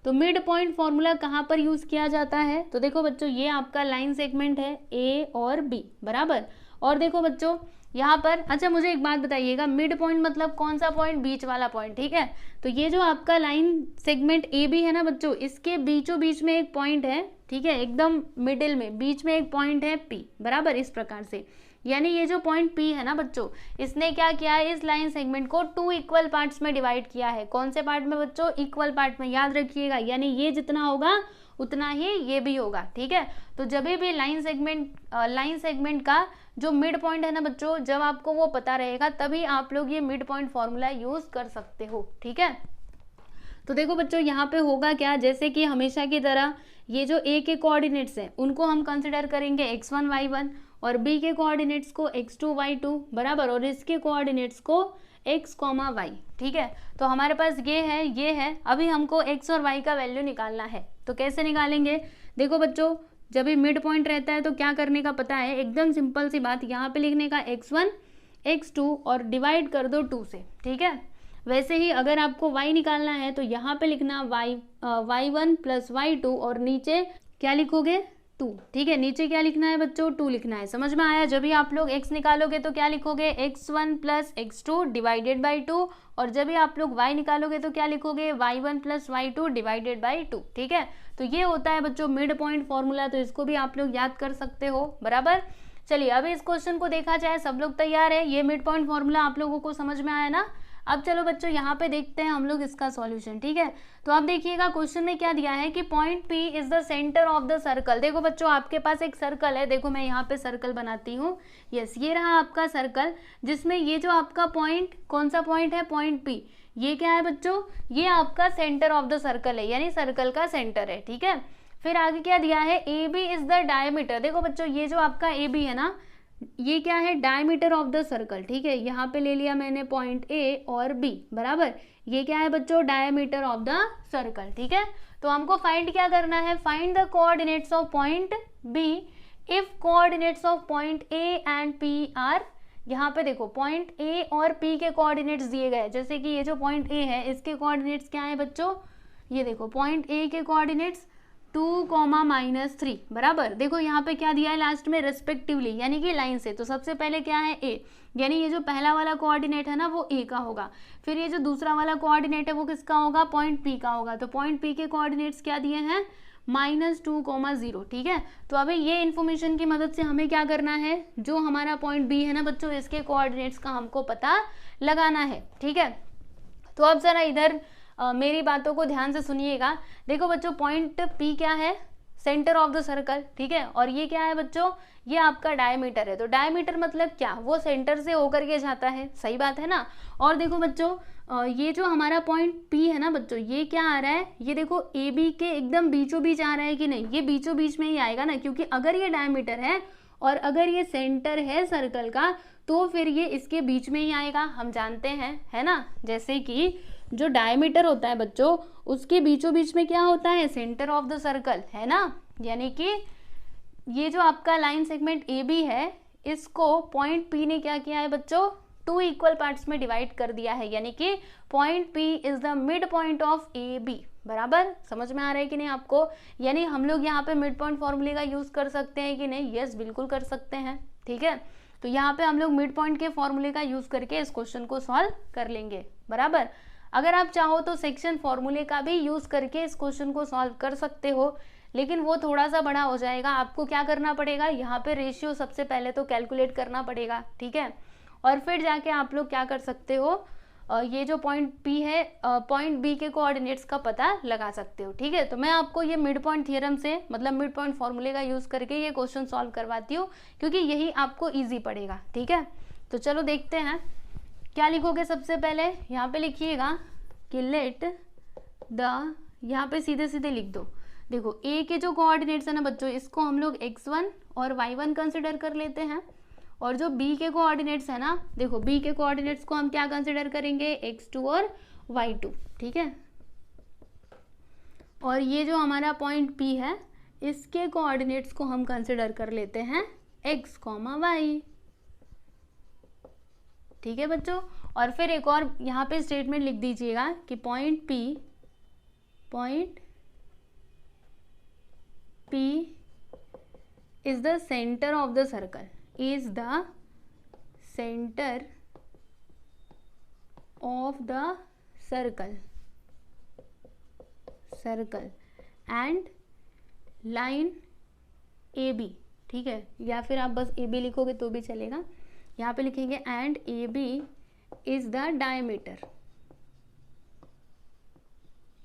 तो मिड पॉइंट फॉर्मूला कहाँ पर यूज किया जाता है, तो देखो बच्चों ये आपका लाइन सेगमेंट है A और B, बराबर। और देखो बच्चों यहाँ पर, अच्छा मुझे एक बात बताइएगा, मिड पॉइंट मतलब कौन सा पॉइंट, बीच वाला पॉइंट, ठीक है। तो ये जो आपका लाइन सेगमेंट AB है ना बच्चों, इसके बीचों बीच में एक पॉइंट है, ठीक है, एकदम मिडिल में बीच में एक पॉइंट है P, बराबर। इस प्रकार से यानी ये जो पॉइंट P है ना बच्चों, इसने क्या किया है, इस लाइन सेगमेंट को 2 इक्वल पार्ट्स में डिवाइड किया है। कौन से पार्ट में बच्चों, इक्वल पार्ट में, याद रखिएगा। यानी ये जितना होगा उतना ही ये भी होगा, ठीक है। तो जब भी लाइन सेगमेंट का जो मिड पॉइंट है ना बच्चों, जब आपको वो पता रहेगा तभी आप लोग ये मिड पॉइंट फॉर्मूला यूज कर सकते हो, ठीक है। तो देखो बच्चों यहाँ पे होगा क्या, जैसे कि हमेशा की तरह ये जो A के कोऑर्डिनेट्स हैं उनको हम कंसिडर करेंगे x1 y1, और B के कोऑर्डिनेट्स को x2 y2, बराबर, और इसके कोऑर्डिनेट्स को x, y, ठीक है। तो हमारे पास ये है। अभी हमको x और y का वैल्यू निकालना है, तो कैसे निकालेंगे, देखो बच्चों जब भी मिड पॉइंट रहता है तो क्या करने का पता है, एकदम सिंपल सी बात, यहाँ पे लिखने का x1 x2 और डिवाइड कर दो 2 से, ठीक है। वैसे ही अगर आपको y निकालना है तो यहाँ पे लिखना y1 प्लस y2, और नीचे क्या लिखोगे, 2, ठीक है। नीचे क्या लिखना है बच्चों, 2 लिखना है, समझ में आया। जब भी आप लोग x निकालोगे तो क्या लिखोगे, x1 plus x2 divided by 2, और जब भी आप लोग y निकालोगे तो क्या लिखोगे, y1 plus y2 divided by 2, ठीक है। तो ये होता है बच्चों मिड पॉइंट फॉर्मूला, तो इसको भी आप लोग याद कर सकते हो, बराबर। चलिए अभी इस क्वेश्चन को देखा जाए, सब लोग तैयार है, ये मिड पॉइंट फॉर्मूला आप लोगों को समझ में आया ना। अब चलो बच्चों यहाँ पे देखते हैं हम लोग इसका सॉल्यूशन, ठीक है। तो आप देखिएगा क्वेश्चन में क्या दिया है कि point P is the centre of the circle. देखो बच्चों आपके पास एक सर्कल है, देखो मैं यहाँ पे सर्कल बनाती हूँ, यस, ये रहा आपका सर्कल, जिसमें ये जो आपका पॉइंट, कौन सा पॉइंट है, पॉइंट P, ये क्या है बच्चों, ये आपका सेंटर ऑफ द सर्कल है, यानी सर्कल का सेंटर है, ठीक है। फिर आगे क्या दिया है, AB इज द डायमीटर। देखो बच्चों ये जो आपका AB है ना, ये क्या है, डायमीटर ऑफ द सर्कल, ठीक है। यहाँ पे ले लिया मैंने पॉइंट A और B, बराबर। ये क्या है बच्चों, डायमीटर ऑफ द सर्कल, ठीक है। तो हमको फाइंड क्या करना है, find the coordinates of point B if coordinates of point A and P are, यहाँ पे देखो पॉइंट A और P के कोऑर्डिनेट्स दिए गए, जैसे कि ये जो पॉइंट A है इसके कोऑर्डिनेट्स क्या है बच्चों, ये देखो पॉइंट A के कोऑर्डिनेट्स 2,-3, बराबर। देखो यहाँ पे क्या दिया है लास्ट में, रेस्पेक्टिवली, यानी कि लाइन से। तो सबसे पहले क्या है, A, यानी ये जो पहला वाला कोऑर्डिनेट है ना वो A का होगा। फिर ये जो दूसरा वाला कोऑर्डिनेट है वो किसका होगा, पॉइंट P का होगा। तो पॉइंट P के कोऑर्डिनेट्स क्या दिए हैं, -2,0, ठीक है। तो अभी ये इन्फॉर्मेशन की मदद से हमें क्या करना है, जो हमारा पॉइंट B है ना बच्चों, इसके कोऑर्डिनेट्स का हमको पता लगाना है, ठीक है। तो अब जरा इधर मेरी बातों को ध्यान से सुनिएगा। देखो बच्चों पॉइंट P क्या है, सेंटर ऑफ द सर्कल, ठीक है। और ये क्या है बच्चों, ये आपका डायमीटर है। तो डायमीटर मतलब क्या, वो सेंटर से होकर के जाता है, सही बात है ना। और देखो बच्चों ये जो हमारा पॉइंट P है ना बच्चों, ये क्या आ रहा है, ये देखो AB के एकदम बीचों बीच आ रहा है कि नहीं, ये बीचों बीच में ही आएगा ना, क्योंकि अगर ये डायमीटर है और अगर ये सेंटर है सर्कल का तो फिर ये इसके बीच में ही आएगा, हम जानते हैं, है ना। जैसे कि जो डायमीटर होता है बच्चों उसके बीचों बीच में क्या होता है, सेंटर ऑफ द सर्कल, है ना। यानी कि ये जो आपका लाइन सेगमेंट AB है इसको पॉइंट P ने क्या किया है बच्चों, 2 इक्वल पार्ट्स में डिवाइड कर दिया है, यानी कि point P is the mid point of AB। बराबर समझ में आ रहा है कि नहीं आपको। यानी हम लोग यहाँ पे मिड पॉइंट फॉर्मूले का यूज कर सकते हैं कि नहीं, यस बिल्कुल कर सकते हैं, ठीक है। तो यहाँ पे हम लोग मिड पॉइंट के फॉर्मूले का यूज करके इस क्वेश्चन को सॉल्व कर लेंगे। बराबर, अगर आप चाहो तो सेक्शन फॉर्मूले का भी यूज करके इस क्वेश्चन को सॉल्व कर सकते हो, लेकिन वो थोड़ा सा बड़ा हो जाएगा। आपको क्या करना पड़ेगा, यहाँ पे रेशियो सबसे पहले तो कैलकुलेट करना पड़ेगा, ठीक है। और फिर जाके आप लोग क्या कर सकते हो, ये जो पॉइंट P है पॉइंट B के कोऑर्डिनेट्स का पता लगा सकते हो, ठीक है। तो मैं आपको ये मिड पॉइंट थ्योरम से मतलब मिड पॉइंट फॉर्मूले का यूज करके ये क्वेश्चन सॉल्व करवाती हूँ, क्योंकि यही आपको इजी पड़ेगा, ठीक है। तो चलो देखते हैं क्या लिखोगे। सबसे पहले यहाँ पे लिखिएगा कि लेट द, यहाँ पे सीधे सीधे लिख दो। देखो A के जो कोऑर्डिनेट्स है ना बच्चों, इसको हम लोग x1 और y1 कंसिडर कर लेते हैं, और जो B के कोऑर्डिनेट्स है ना, देखो B के कोऑर्डिनेट्स को हम क्या कंसिडर करेंगे, x2 और y2, ठीक है। और ये जो हमारा पॉइंट P है इसके कोऑर्डिनेट्स को हम कंसिडर कर लेते हैं x, y, ठीक है बच्चों। और फिर एक और यहाँ पे स्टेटमेंट लिख दीजिएगा कि point P is the center of the circle, is the center of the circle and line AB, ठीक है। या फिर आप बस AB लिखोगे तो भी चलेगा। यहाँ पे लिखेंगे and AB is the diameter।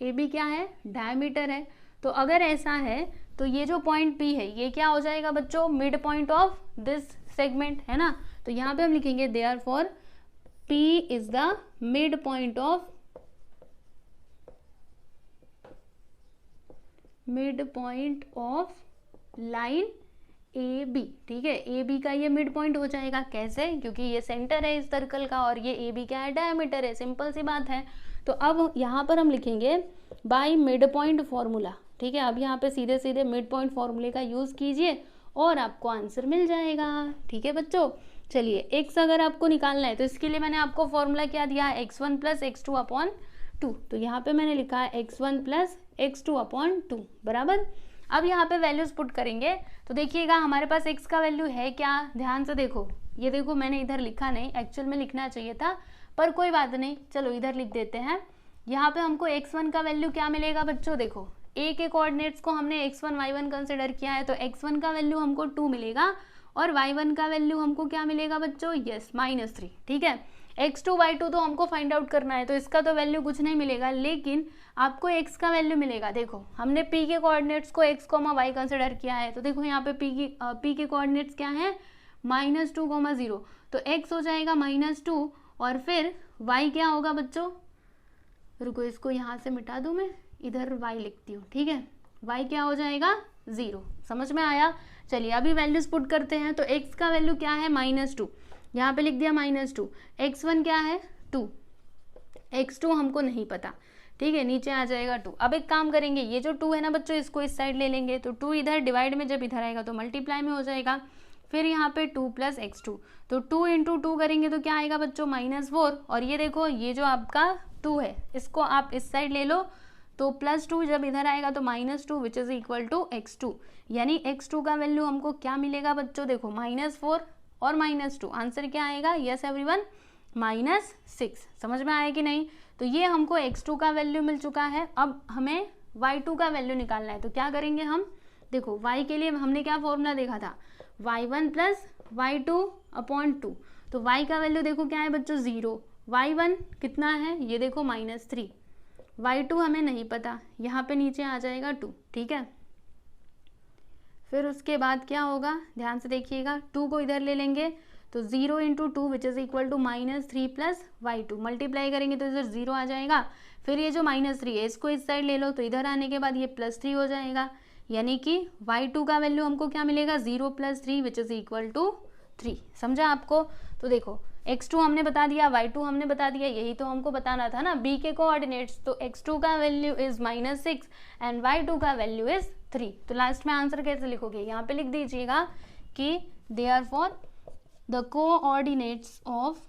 AB क्या है, डायमीटर है। तो अगर ऐसा है तो ये जो पॉइंट P है ये क्या हो जाएगा बच्चों, mid point of this segment, है ना। तो यहाँ पे हम लिखेंगे therefore P is the mid point of line AB, ठीक है। AB का ये मिड पॉइंट हो जाएगा, कैसे, क्योंकि ये सेंटर है इस सर्कल का और ये AB क्या है, डायमीटर है, सिंपल सी बात है। तो अब यहाँ पर हम लिखेंगे बाय मिड पॉइंट फॉर्मूला, ठीक है। अब यहाँ पे सीधे सीधे मिड पॉइंट फॉर्मूले का यूज कीजिए और आपको आंसर मिल जाएगा, ठीक है बच्चों। चलिए x अगर आपको निकालना है तो इसके लिए मैंने आपको फॉर्मूला क्या दिया है, x1 प्लस x2 अपॉन 2। तो यहाँ पे मैंने लिखा है x1 प्लस x2 अपॉन 2, बराबर। अब यहाँ पे वैल्यूज पुट करेंगे तो देखिएगा हमारे पास x का वैल्यू है क्या, ध्यान से देखो। ये देखो मैंने इधर लिखा नहीं, एक्चुअल में लिखना चाहिए था, पर कोई बात नहीं, चलो इधर लिख देते हैं। यहाँ पे हमको x1 का वैल्यू क्या मिलेगा बच्चों, देखो A के कोऑर्डिनेट्स को हमने x1 y1 कंसिडर किया है, तो x1 का वैल्यू हमको 2 मिलेगा और y1 का वैल्यू हमको क्या मिलेगा बच्चों, यस -3, ठीक है। x2 y2 तो हमको फाइंड आउट करना है, तो इसका तो वैल्यू कुछ नहीं मिलेगा, लेकिन आपको x का वैल्यू मिलेगा। देखो हमने P के कोऑर्डिनेट्स को x, y कंसिडर किया है, तो देखो यहाँ पे P के कोऑर्डिनेट्स क्या है, -2, 0, तो x हो जाएगा -2 और फिर y क्या होगा बच्चों, रुको इसको यहाँ से मिटा दूँ, मैं इधर y लिखती हूँ, ठीक है। y क्या हो जाएगा, 0, समझ में आया। चलिए अभी वैल्यूज पुट करते हैं। तो x का वैल्यू क्या है, -2, यहाँ पे लिख दिया -2। x1 क्या है, 2, x2 हमको नहीं पता, ठीक है, नीचे आ जाएगा 2। अब एक काम करेंगे, ये जो 2 है ना बच्चों इसको इस साइड ले लेंगे, तो 2 इधर डिवाइड में जब इधर आएगा तो मल्टीप्लाई में हो जाएगा। फिर यहाँ पे 2 प्लस x2, तो 2 इंटू 2 करेंगे तो क्या आएगा बच्चों, -4। और ये देखो ये जो आपका 2 है इसको आप इस साइड ले लो, तो +2 जब इधर आएगा तो -2 विच इज इक्वल टू x2, यानी x2 का वैल्यू हमको क्या मिलेगा बच्चों, देखो -4 और -2, आंसर क्या आएगा, यस एवरीवन, -6। समझ में आया कि नहीं। तो ये हमको x2 का वैल्यू मिल चुका है। अब हमें y2 का वैल्यू निकालना है, तो क्या करेंगे हम, देखो y के लिए हमने क्या फॉर्मूला देखा था, y1 प्लस y2 अपॉन 2। तो y का वैल्यू देखो क्या है बच्चों, 0, y1 कितना है, ये देखो -3, y2 हमें नहीं पता, यहाँ पे नीचे आ जाएगा 2, ठीक है। फिर उसके बाद क्या होगा, ध्यान से देखिएगा, 2 को इधर ले लेंगे तो 0 into 2 which is equal to -3 plus y2, multiply करेंगे तो इधर 0 आ जाएगा। फिर ये जो -3 है इसको इस साइड ले लो तो इधर आने के बाद ये +3 हो जाएगा, यानी कि y2 का वैल्यू हमको क्या मिलेगा, 0 + 3 विच इज़ इक्वल टू 3। समझा आपको? तो देखो x2 हमने बता दिया, y2 हमने बता दिया, यही तो हमको बताना था ना b के कोऑर्डिनेट्स। तो x2 का वैल्यू इज -6 एंड y2 का वैल्यू इज 3। तो लास्ट में आंसर कैसे लिखोगे, यहाँ पे लिख दीजिएगा कि therefore the coordinates of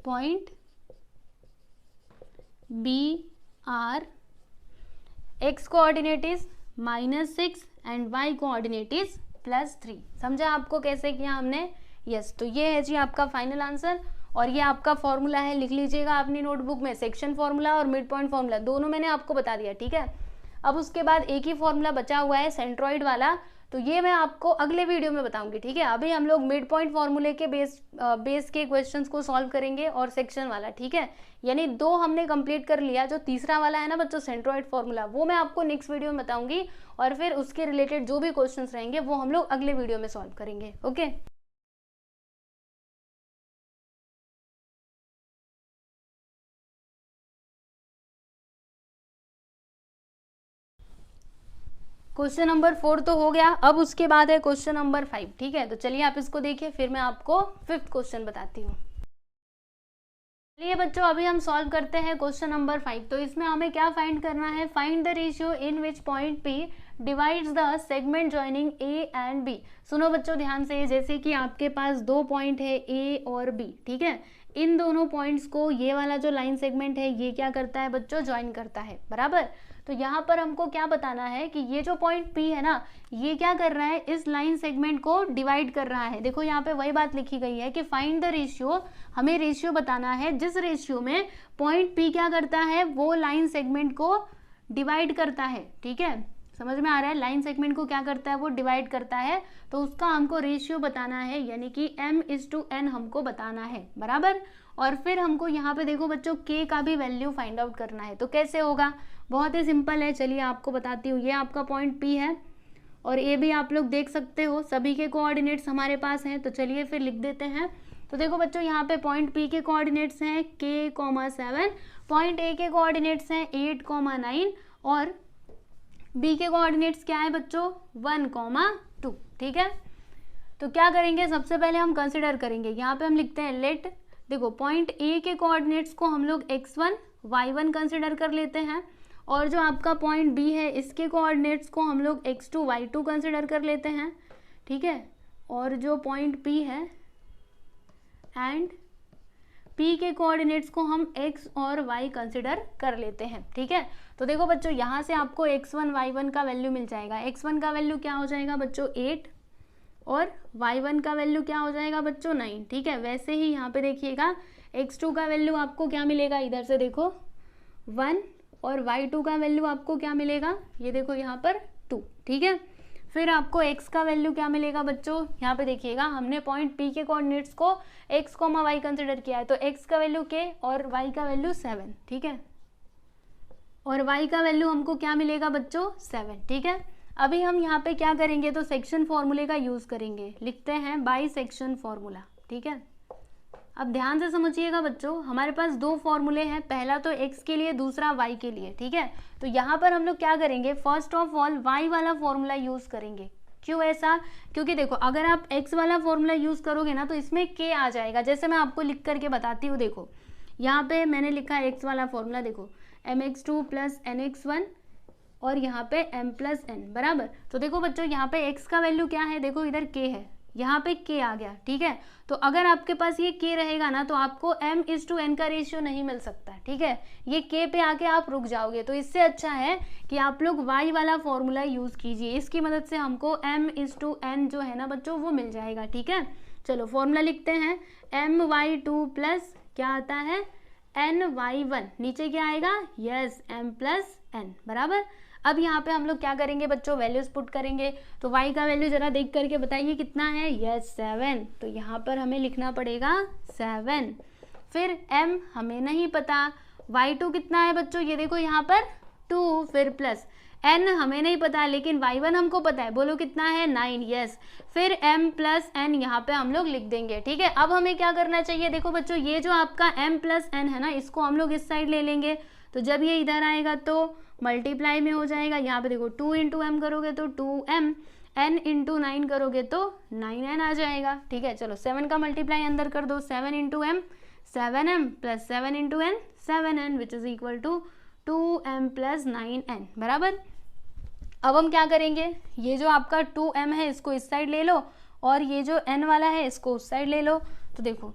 point B are x coordinate is -6 and y coordinate is +3। समझा आपको कैसे किया हमने? यस, तो ये है जी आपका फाइनल आंसर और ये आपका फॉर्मूला है, लिख लीजिएगा अपनी नोटबुक में। सेक्शन फॉर्मूला और मिड पॉइंट फॉर्मूला दोनों मैंने आपको बता दिया, ठीक है। अब उसके बाद एक ही फॉर्मूला बचा हुआ है सेंट्रॉइड वाला, तो ये मैं आपको अगले वीडियो में बताऊंगी, ठीक है। अभी हम लोग मिड पॉइंट फॉर्मूले के बेस के क्वेश्चंस को सॉल्व करेंगे और सेक्शन वाला, ठीक है। यानी 2 हमने कंप्लीट कर लिया, जो तीसरा वाला है ना बच्चों सेंट्रॉइड फॉर्मूला, वो मैं आपको नेक्स्ट वीडियो में बताऊंगी और फिर उसके रिलेटेड जो भी क्वेश्चंस रहेंगे वो हम लोग अगले वीडियो में सॉल्व करेंगे, ओके। क्वेश्चन नंबर 4 तो हो गया, अब उसके बाद है क्वेश्चन नंबर 5, ठीक है। तो चलिए आप इसको देखिए, फिर मैं आपको 5th क्वेश्चन बताती हूँ। चलिए बच्चों अभी हम सॉल्व करते हैं क्वेश्चन नंबर 5। तो इसमें हमें क्या फाइंड करना है, find the ratio in which point P divides the segment joining A and B। सुनो बच्चों ध्यान से, जैसे कि आपके पास 2 पॉइंट है A और B, ठीक है। इन दोनों पॉइंट्स को ये वाला जो लाइन सेगमेंट है ये क्या करता है बच्चों, ज्वाइन करता है, बराबर। तो यहाँ पर हमको क्या बताना है कि ये जो पॉइंट P है ना, ये क्या कर रहा है, इस लाइन सेगमेंट को डिवाइड कर रहा है। देखो यहाँ पे वही बात लिखी गई है कि फाइंड द रेशियो, हमें रेशियो बताना है जिस रेशियो में पॉइंट P क्या करता है, वो लाइन सेगमेंट को डिवाइड करता है, ठीक है। समझ में आ रहा है, लाइन सेगमेंट को क्या करता है, वो डिवाइड करता है, तो उसका हमको रेशियो बताना है, यानी कि m/n हमको बताना है, बराबर। और फिर हमको यहाँ पे देखो बच्चों k का भी वैल्यू फाइंड आउट करना है। तो कैसे होगा, बहुत ही सिंपल है, चलिए आपको बताती हूँ। ये आपका पॉइंट P है और ये भी आप लोग देख सकते हो, सभी के कोऑर्डिनेट्स हमारे पास हैं। तो चलिए फिर लिख देते हैं। तो देखो बच्चों यहाँ पे पॉइंट P के कोऑर्डिनेट्स हैं k, 7, पॉइंट A के कोऑर्डिनेट्स हैं 8, 9 और B के कोऑर्डिनेट्स क्या है बच्चों, 1, 2, ठीक है। तो क्या करेंगे, सबसे पहले हम कंसिडर करेंगे, यहाँ पे हम लिखते हैं लेट, देखो पॉइंट A के कोऑर्डिनेट्स को हम लोग x1, y1 कंसिडर कर लेते हैं और जो आपका पॉइंट B है इसके कोऑर्डिनेट्स को हम लोग x2, y2 कंसिडर कर लेते हैं, ठीक है। और जो पॉइंट P है एंड P के कोऑर्डिनेट्स को हम x और y कंसिडर कर लेते हैं, ठीक है। तो देखो बच्चों यहाँ से आपको x1, y1 का वैल्यू मिल जाएगा। x1 का वैल्यू क्या हो जाएगा बच्चों, 8 और y1 का वैल्यू क्या हो जाएगा बच्चों, 9, ठीक है। वैसे ही यहाँ पे देखिएगा x2 का वैल्यू आपको क्या मिलेगा, इधर से देखो 1 और y2 का वैल्यू आपको क्या मिलेगा, ये देखो यहाँ पर 2, ठीक है। फिर आपको x का वैल्यू क्या मिलेगा बच्चों, यहाँ पे देखिएगा हमने पॉइंट P के कोऑर्डिनेट्स को x, y कंसिडर किया है, तो x का वैल्यू k और y का वैल्यू 7, ठीक है। और y का वैल्यू हमको क्या मिलेगा बच्चों, 7, ठीक है। अभी हम यहाँ पे क्या करेंगे, तो सेक्शन फॉर्मूले का यूज करेंगे, लिखते हैं बाई सेक्शन फॉर्मूला, ठीक है। अब ध्यान से समझिएगा बच्चों, हमारे पास 2 फॉर्मूले हैं, पहला तो x के लिए, दूसरा y के लिए, ठीक है। तो यहाँ पर हम लोग क्या करेंगे, फर्स्ट ऑफ ऑल y वाला फॉर्मूला यूज करेंगे। क्यों ऐसा, क्योंकि देखो अगर आप x वाला फॉर्मूला यूज करोगे ना तो इसमें k आ जाएगा। जैसे मैं आपको लिख करके बताती हूँ, देखो यहाँ पे मैंने लिखा है x वाला फॉर्मूला, देखो mx2 + nx1 और यहाँ पे m + n, बराबर। तो देखो बच्चों यहाँ पे x का वैल्यू क्या है, देखो इधर k है, यहाँ पे k आ गया, ठीक है। तो अगर आपके पास ये k रहेगा ना तो आपको m/n का रेशियो नहीं मिल सकता, ठीक है। ये k पे आके आप रुक जाओगे। तो इससे अच्छा है कि आप लोग y वाला फॉर्मूला यूज कीजिए, इसकी मदद से हमको m/n जो है ना बच्चों वो मिल जाएगा, ठीक है। चलो फॉर्मूला लिखते हैं, my2 प्लस क्या आता है ny1, नीचे क्या आएगा, यस m + n, बराबर। अब यहाँ पे हम लोग क्या करेंगे बच्चों, वैल्यूज पुट करेंगे। तो y का वैल्यू जरा देख करके बताइए कितना है, यस 7, तो यहाँ पर हमें लिखना पड़ेगा 7। फिर m हमें नहीं पता y2 कितना है बच्चों, ये देखो यहाँ पर 2, फिर प्लस n हमें नहीं पता लेकिन y1 हमको पता है, बोलो कितना है 9, यस। फिर m प्लस n यहाँ पे हम लोग लिख देंगे, ठीक है। अब हमें क्या करना चाहिए, देखो बच्चों ये जो आपका m प्लस n है ना, इसको हम लोग इस साइड ले लेंगे, तो जब ये इधर आएगा तो मल्टीप्लाई में हो जाएगा। यहाँ पे देखो 2 इंटू एम करोगे तो 2m, n इंटू 9 करोगे तो 9n आ जाएगा, ठीक है। चलो 7 का मल्टीप्लाई अंदर कर दो, 7 into m 7m plus 7 into n 7n which is equal to 2m plus 9n, बराबर। अब हम क्या करेंगे, ये जो आपका 2m है इसको इस साइड ले लो और ये जो n वाला है इसको उस साइड ले लो। तो देखो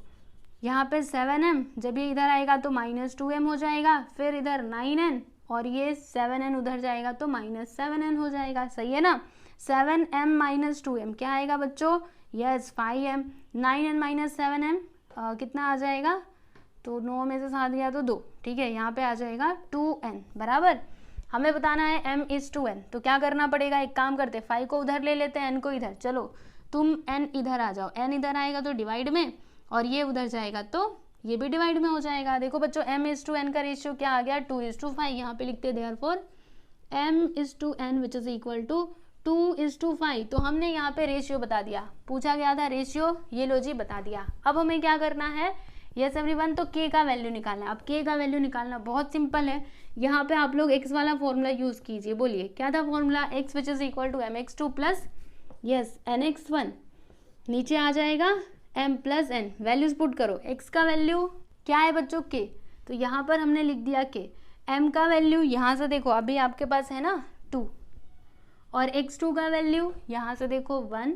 यहाँ पे 7m, जब ये इधर आएगा तो माइनस 2m हो जाएगा, फिर इधर 9n और ये 7n उधर जाएगा तो माइनस 7n हो जाएगा, सही है ना। 7m माइनस 2m क्या आएगा बच्चों, yes 5m, 9n minus 7m कितना आ जाएगा, तो 9 में से 7 गया तो 2, ठीक है। यहाँ पे आ जाएगा 2n, बराबर। हमें बताना है m इज टू n, तो क्या करना पड़ेगा, एक काम करते हैं 5 को उधर ले लेते हैं, n को इधर, चलो तुम n इधर आ जाओ, n इधर आएगा तो डिवाइड में और ये उधर जाएगा तो ये भी डिवाइड में हो जाएगा। देखो बच्चों m इज टू n का रेशियो क्या आ गया, 2:5, यहाँ पे लिखते therefore m is to n which is equal to 2:5। तो हमने यहाँ पे रेशियो बता दिया, पूछा गया था रेशियो, ये लो जी बता दिया। अब हमें क्या करना है, यस एवरीवन, तो k का वैल्यू निकालना है। अब k का वैल्यू निकालना बहुत सिंपल है, यहाँ पे आप लोग x वाला फॉर्मूला यूज कीजिए, बोलिए क्या था formula, x which is equal to mx2 plus yes nx1, नीचे आ जाएगा m plus n, values put करो। x का वैल्यू क्या है बच्चों k, तो यहाँ पर हमने लिख दिया k। m का वैल्यू यहाँ से देखो अभी आपके पास है ना 2, और x2 का वैल्यू यहाँ से देखो 1,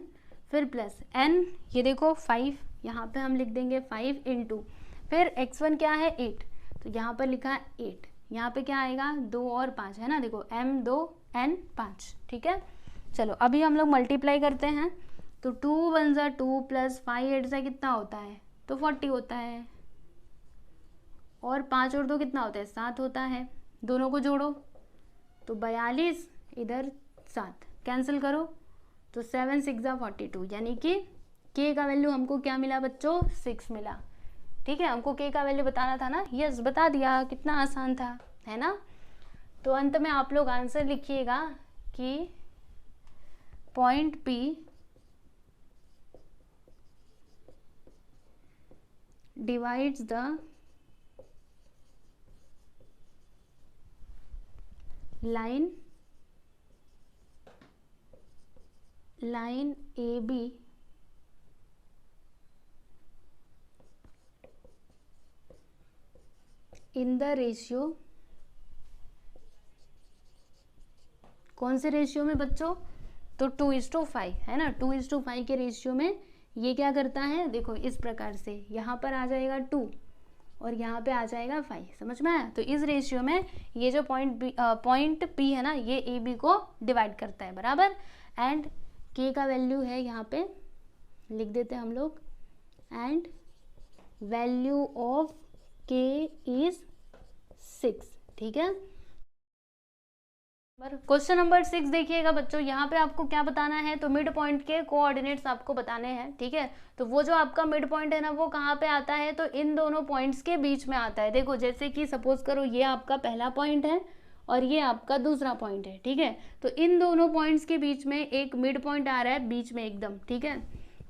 फिर प्लस n, ये देखो 5, यहाँ पे हम लिख देंगे 5 इंटू, फिर x1 क्या है 8, तो यहाँ पर लिखा है 8, यहाँ पे क्या आएगा 2 और 5 है ना, देखो m 2 n 5, ठीक है। चलो अभी हम लोग मल्टीप्लाई करते हैं, तो 2 1 ज़ा 2 प्लस 5 8 ज़ा कितना होता है, तो 40 होता है, और 5 और 2 कितना होता है 7 होता है, दोनों को जोड़ो तो 42, इधर 7 कैंसिल करो तो 7 6 ज़ा 42, यानी कि k का वैल्यू हमको क्या मिला बच्चों 6 मिला, ठीक है। हमको k का वैल्यू बताना था ना, यस बता दिया, कितना आसान था, है ना। तो अंत में आप लोग आंसर लिखिएगा कि point P divides the line AB in the ratio, कौन से रेशियो में बच्चों, तो 2:5 है ना, 2:5 के रेशियो में ये क्या करता है, देखो इस प्रकार से यहाँ पर आ जाएगा 2 और यहाँ पे आ जाएगा 5, समझ में आया। तो इस रेशियो में ये जो पॉइंट P है ना, ये AB को डिवाइड करता है, बराबर। एंड K का वैल्यू है यहाँ पे लिख देते हैं हम लोग, and value of K is 6, ठीक है। क्वेश्चन नंबर 6 देखिएगा बच्चों, यहाँ पे आपको क्या बताना है, तो मिड पॉइंट के कोऑर्डिनेट्स आपको बताने हैं, ठीक है। तो वो जो आपका मिड पॉइंट है ना, वो कहाँ पे आता है, तो इन दोनों पॉइंट्स के बीच में आता है। देखो जैसे कि सपोज करो ये आपका पहला पॉइंट है और ये आपका दूसरा पॉइंट है, ठीक है। तो इन दोनों पॉइंट्स के बीच में एक मिड पॉइंट आ रहा है बीच में एकदम, ठीक है,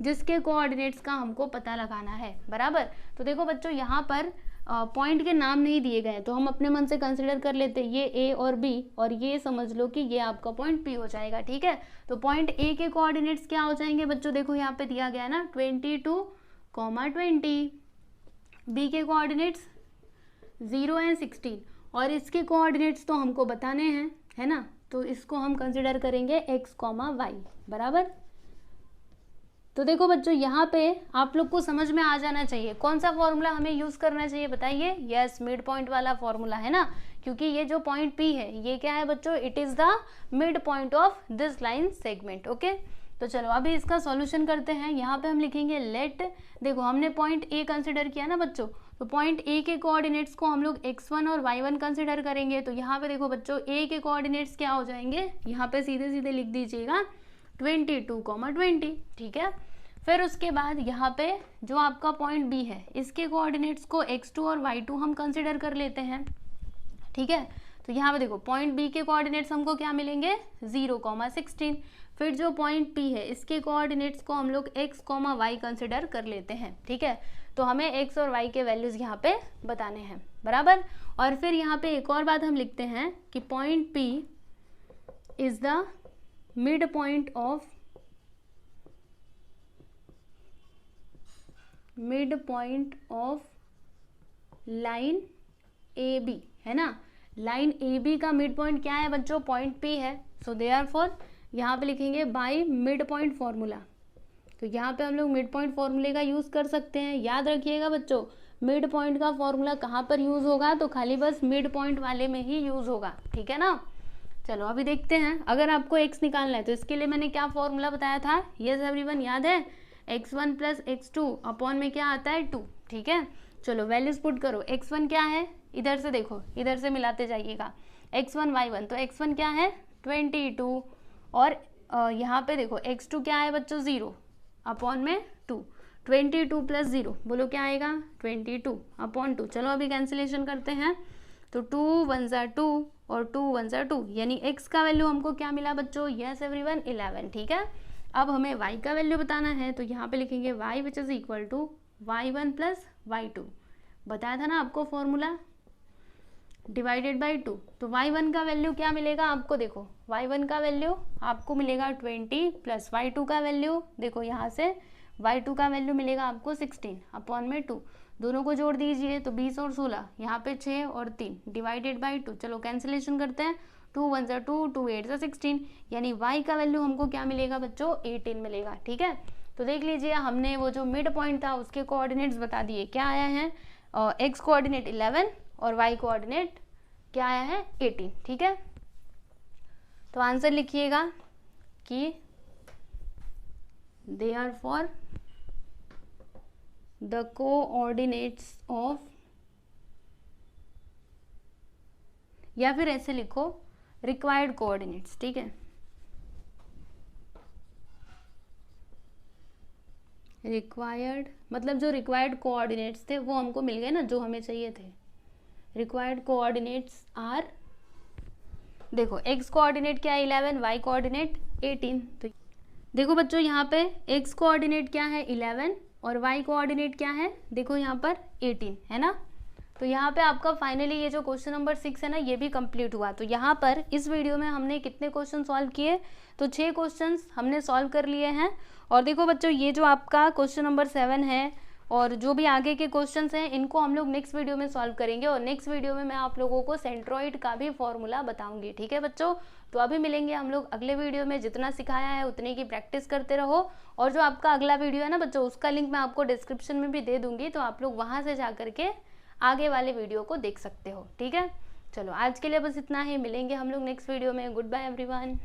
जिसके कोऑर्डिनेट्स का हमको पता लगाना है, बराबर। तो देखो बच्चों यहाँ पर पॉइंट के नाम नहीं दिए गए, तो हम अपने मन से कंसिडर कर लेते हैं ये A और B, और ये समझ लो कि ये आपका पॉइंट P हो जाएगा, ठीक है। तो पॉइंट A के कोऑर्डिनेट्स क्या हो जाएंगे बच्चों, देखो यहाँ पे दिया गया है ना 22, 20, B के कोऑर्डिनेट्स 0 एंड 16, और इसके कोऑर्डिनेट्स तो हमको बताने हैं, है ना, तो इसको हम कंसिडर करेंगे x, y, बराबर। तो देखो बच्चों यहाँ पे आप लोग को समझ में आ जाना चाहिए कौन सा फॉर्मूला हमें यूज करना चाहिए, बताइए। यस मिड पॉइंट वाला फॉर्मूला है ना, क्योंकि ये जो पॉइंट P है ये क्या है बच्चों, it is the mid point of this line segment, okay. तो चलो अभी इसका सॉल्यूशन करते हैं। यहाँ पे हम लिखेंगे लेट, देखो हमने पॉइंट A कंसिडर किया ना बच्चों, तो पॉइंट A के कोऑर्डिनेट्स को हम लोग x1 और y1 कंसिडर करेंगे। तो यहाँ पे देखो बच्चों A के कोऑर्डिनेट्स क्या हो जाएंगे, यहाँ पे सीधे सीधे लिख दीजिएगा 22, 20, ठीक है। फिर उसके बाद यहाँ पे जो आपका पॉइंट बी है इसके कोऑर्डिनेट्स को x2 और y2 हम कंसिडर कर लेते हैं, ठीक है। तो यहाँ पे देखो पॉइंट बी के कोऑर्डिनेट्स हमको क्या मिलेंगे 0,16। फिर जो पॉइंट पी है इसके कोऑर्डिनेट्स को हम लोग x, y कंसिडर कर लेते हैं, ठीक है। तो हमें x और y के वैल्यूज यहाँ पे बताने हैं, बराबर। और फिर यहाँ पे एक और बात हम लिखते हैं कि point P is the mid point of line AB, है ना। लाइन AB का मिड पॉइंट क्या है बच्चों, पॉइंट P है। सो देयरफॉर यहाँ पे लिखेंगे बाय मिड पॉइंट फॉर्मूला। तो यहाँ पे हम लोग मिड पॉइंट फॉर्मूले का यूज़ कर सकते हैं। याद रखिएगा बच्चों, मिड पॉइंट का फॉर्मूला कहाँ पर यूज़ होगा, तो खाली बस मिड पॉइंट वाले में ही यूज़ होगा, ठीक है ना। चलो अभी देखते हैं, अगर आपको x निकालना है तो इसके लिए मैंने क्या फॉर्मूला बताया था, यस एवरीवन याद है, x1 प्लस x2 अपॉन में क्या आता है 2, ठीक है। चलो वैल्यूज पुट करो, x1 क्या है, इधर से देखो, इधर से मिलाते जाइएगा, x1 y1, तो x1 क्या है 22 और यहाँ पे देखो x2 क्या है बच्चों 0 अपॉन में 2, 22 प्लस 0 बोलो क्या आएगा 22 अपॉन 2। चलो अभी कैंसिलेशन करते हैं, तो 2 1 ज़ा 2 और 2 1 ज़ा 2, यानी x का वैल्यू हमको क्या मिला बच्चों, यस एवरीवन 11, ठीक है। अब हमें y का वैल्यू बताना है, तो यहाँ पे लिखेंगे y which is equal to y1 plus y2, बताया था ना आपको फॉर्मूला, डिवाइडेड बाई 2। तो y1 का वैल्यू क्या मिलेगा आपको, देखो y1 का वैल्यू आपको मिलेगा 20 प्लस y2 का वैल्यू, देखो यहाँ से y2 का वैल्यू मिलेगा आपको 16 अपॉन में 2, दोनों को जोड़ दीजिए तो 20 और 16, यहाँ पे 6 और 3 डिवाइडेड बाई 2। चलो कैंसिलेशन करते हैं, 2 1 ज़ा 2, 2 8 ज़ा 16, यानी y का वैल्यू हमको क्या मिलेगा बच्चों 18 मिलेगा, ठीक है। तो देख लीजिए हमने वो जो मिड पॉइंट था उसके कोऑर्डिनेट्स बता दिए, क्या आया है x कोऑर्डिनेट 11 और y कोऑर्डिनेट क्या आया है 18, ठीक है। तो आंसर लिखिएगा कि देयरफॉर द कोऑर्डिनेट्स ऑफ, या फिर ऐसे लिखो रिक्वायर्ड कोऑर्डिनेट्स, ठीक है। रिक्वायर्ड मतलब जो रिक्वायर्ड कोऑर्डिनेट्स थे वो हमको मिल गए ना, जो हमें चाहिए थे। रिक्वायर्ड कोऑर्डिनेट्स आर, देखो x कोऑर्डिनेट क्या है 11, y कोऑर्डिनेट 18। तो देखो बच्चों यहाँ पे x कोऑर्डिनेट क्या है 11 और y कोऑर्डिनेट क्या है, देखो यहाँ पर 18 है ना। तो यहाँ पे आपका फाइनली ये जो क्वेश्चन नंबर 6 है ना ये भी कंप्लीट हुआ। तो यहाँ पर इस वीडियो में हमने कितने क्वेश्चन सॉल्व किए, तो 6 क्वेश्चंस हमने सॉल्व कर लिए हैं। और देखो बच्चों ये जो आपका क्वेश्चन नंबर 7 है और जो भी आगे के क्वेश्चंस हैं इनको हम लोग नेक्स्ट वीडियो में सॉल्व करेंगे, और नेक्स्ट वीडियो में मैं आप लोगों को सेंट्रॉइड का भी फॉर्मूला बताऊंगी, ठीक है बच्चों। तो अभी मिलेंगे हम लोग अगले वीडियो में, जितना सिखाया है उतने की प्रैक्टिस करते रहो। और जो आपका अगला वीडियो है ना बच्चों उसका लिंक मैं आपको डिस्क्रिप्शन में भी दे दूंगी, तो आप लोग वहाँ से जा करके आगे वाले वीडियो को देख सकते हो, ठीक है। चलो आज के लिए बस इतना ही, मिलेंगे हम लोग नेक्स्ट वीडियो में। Good bye everyone.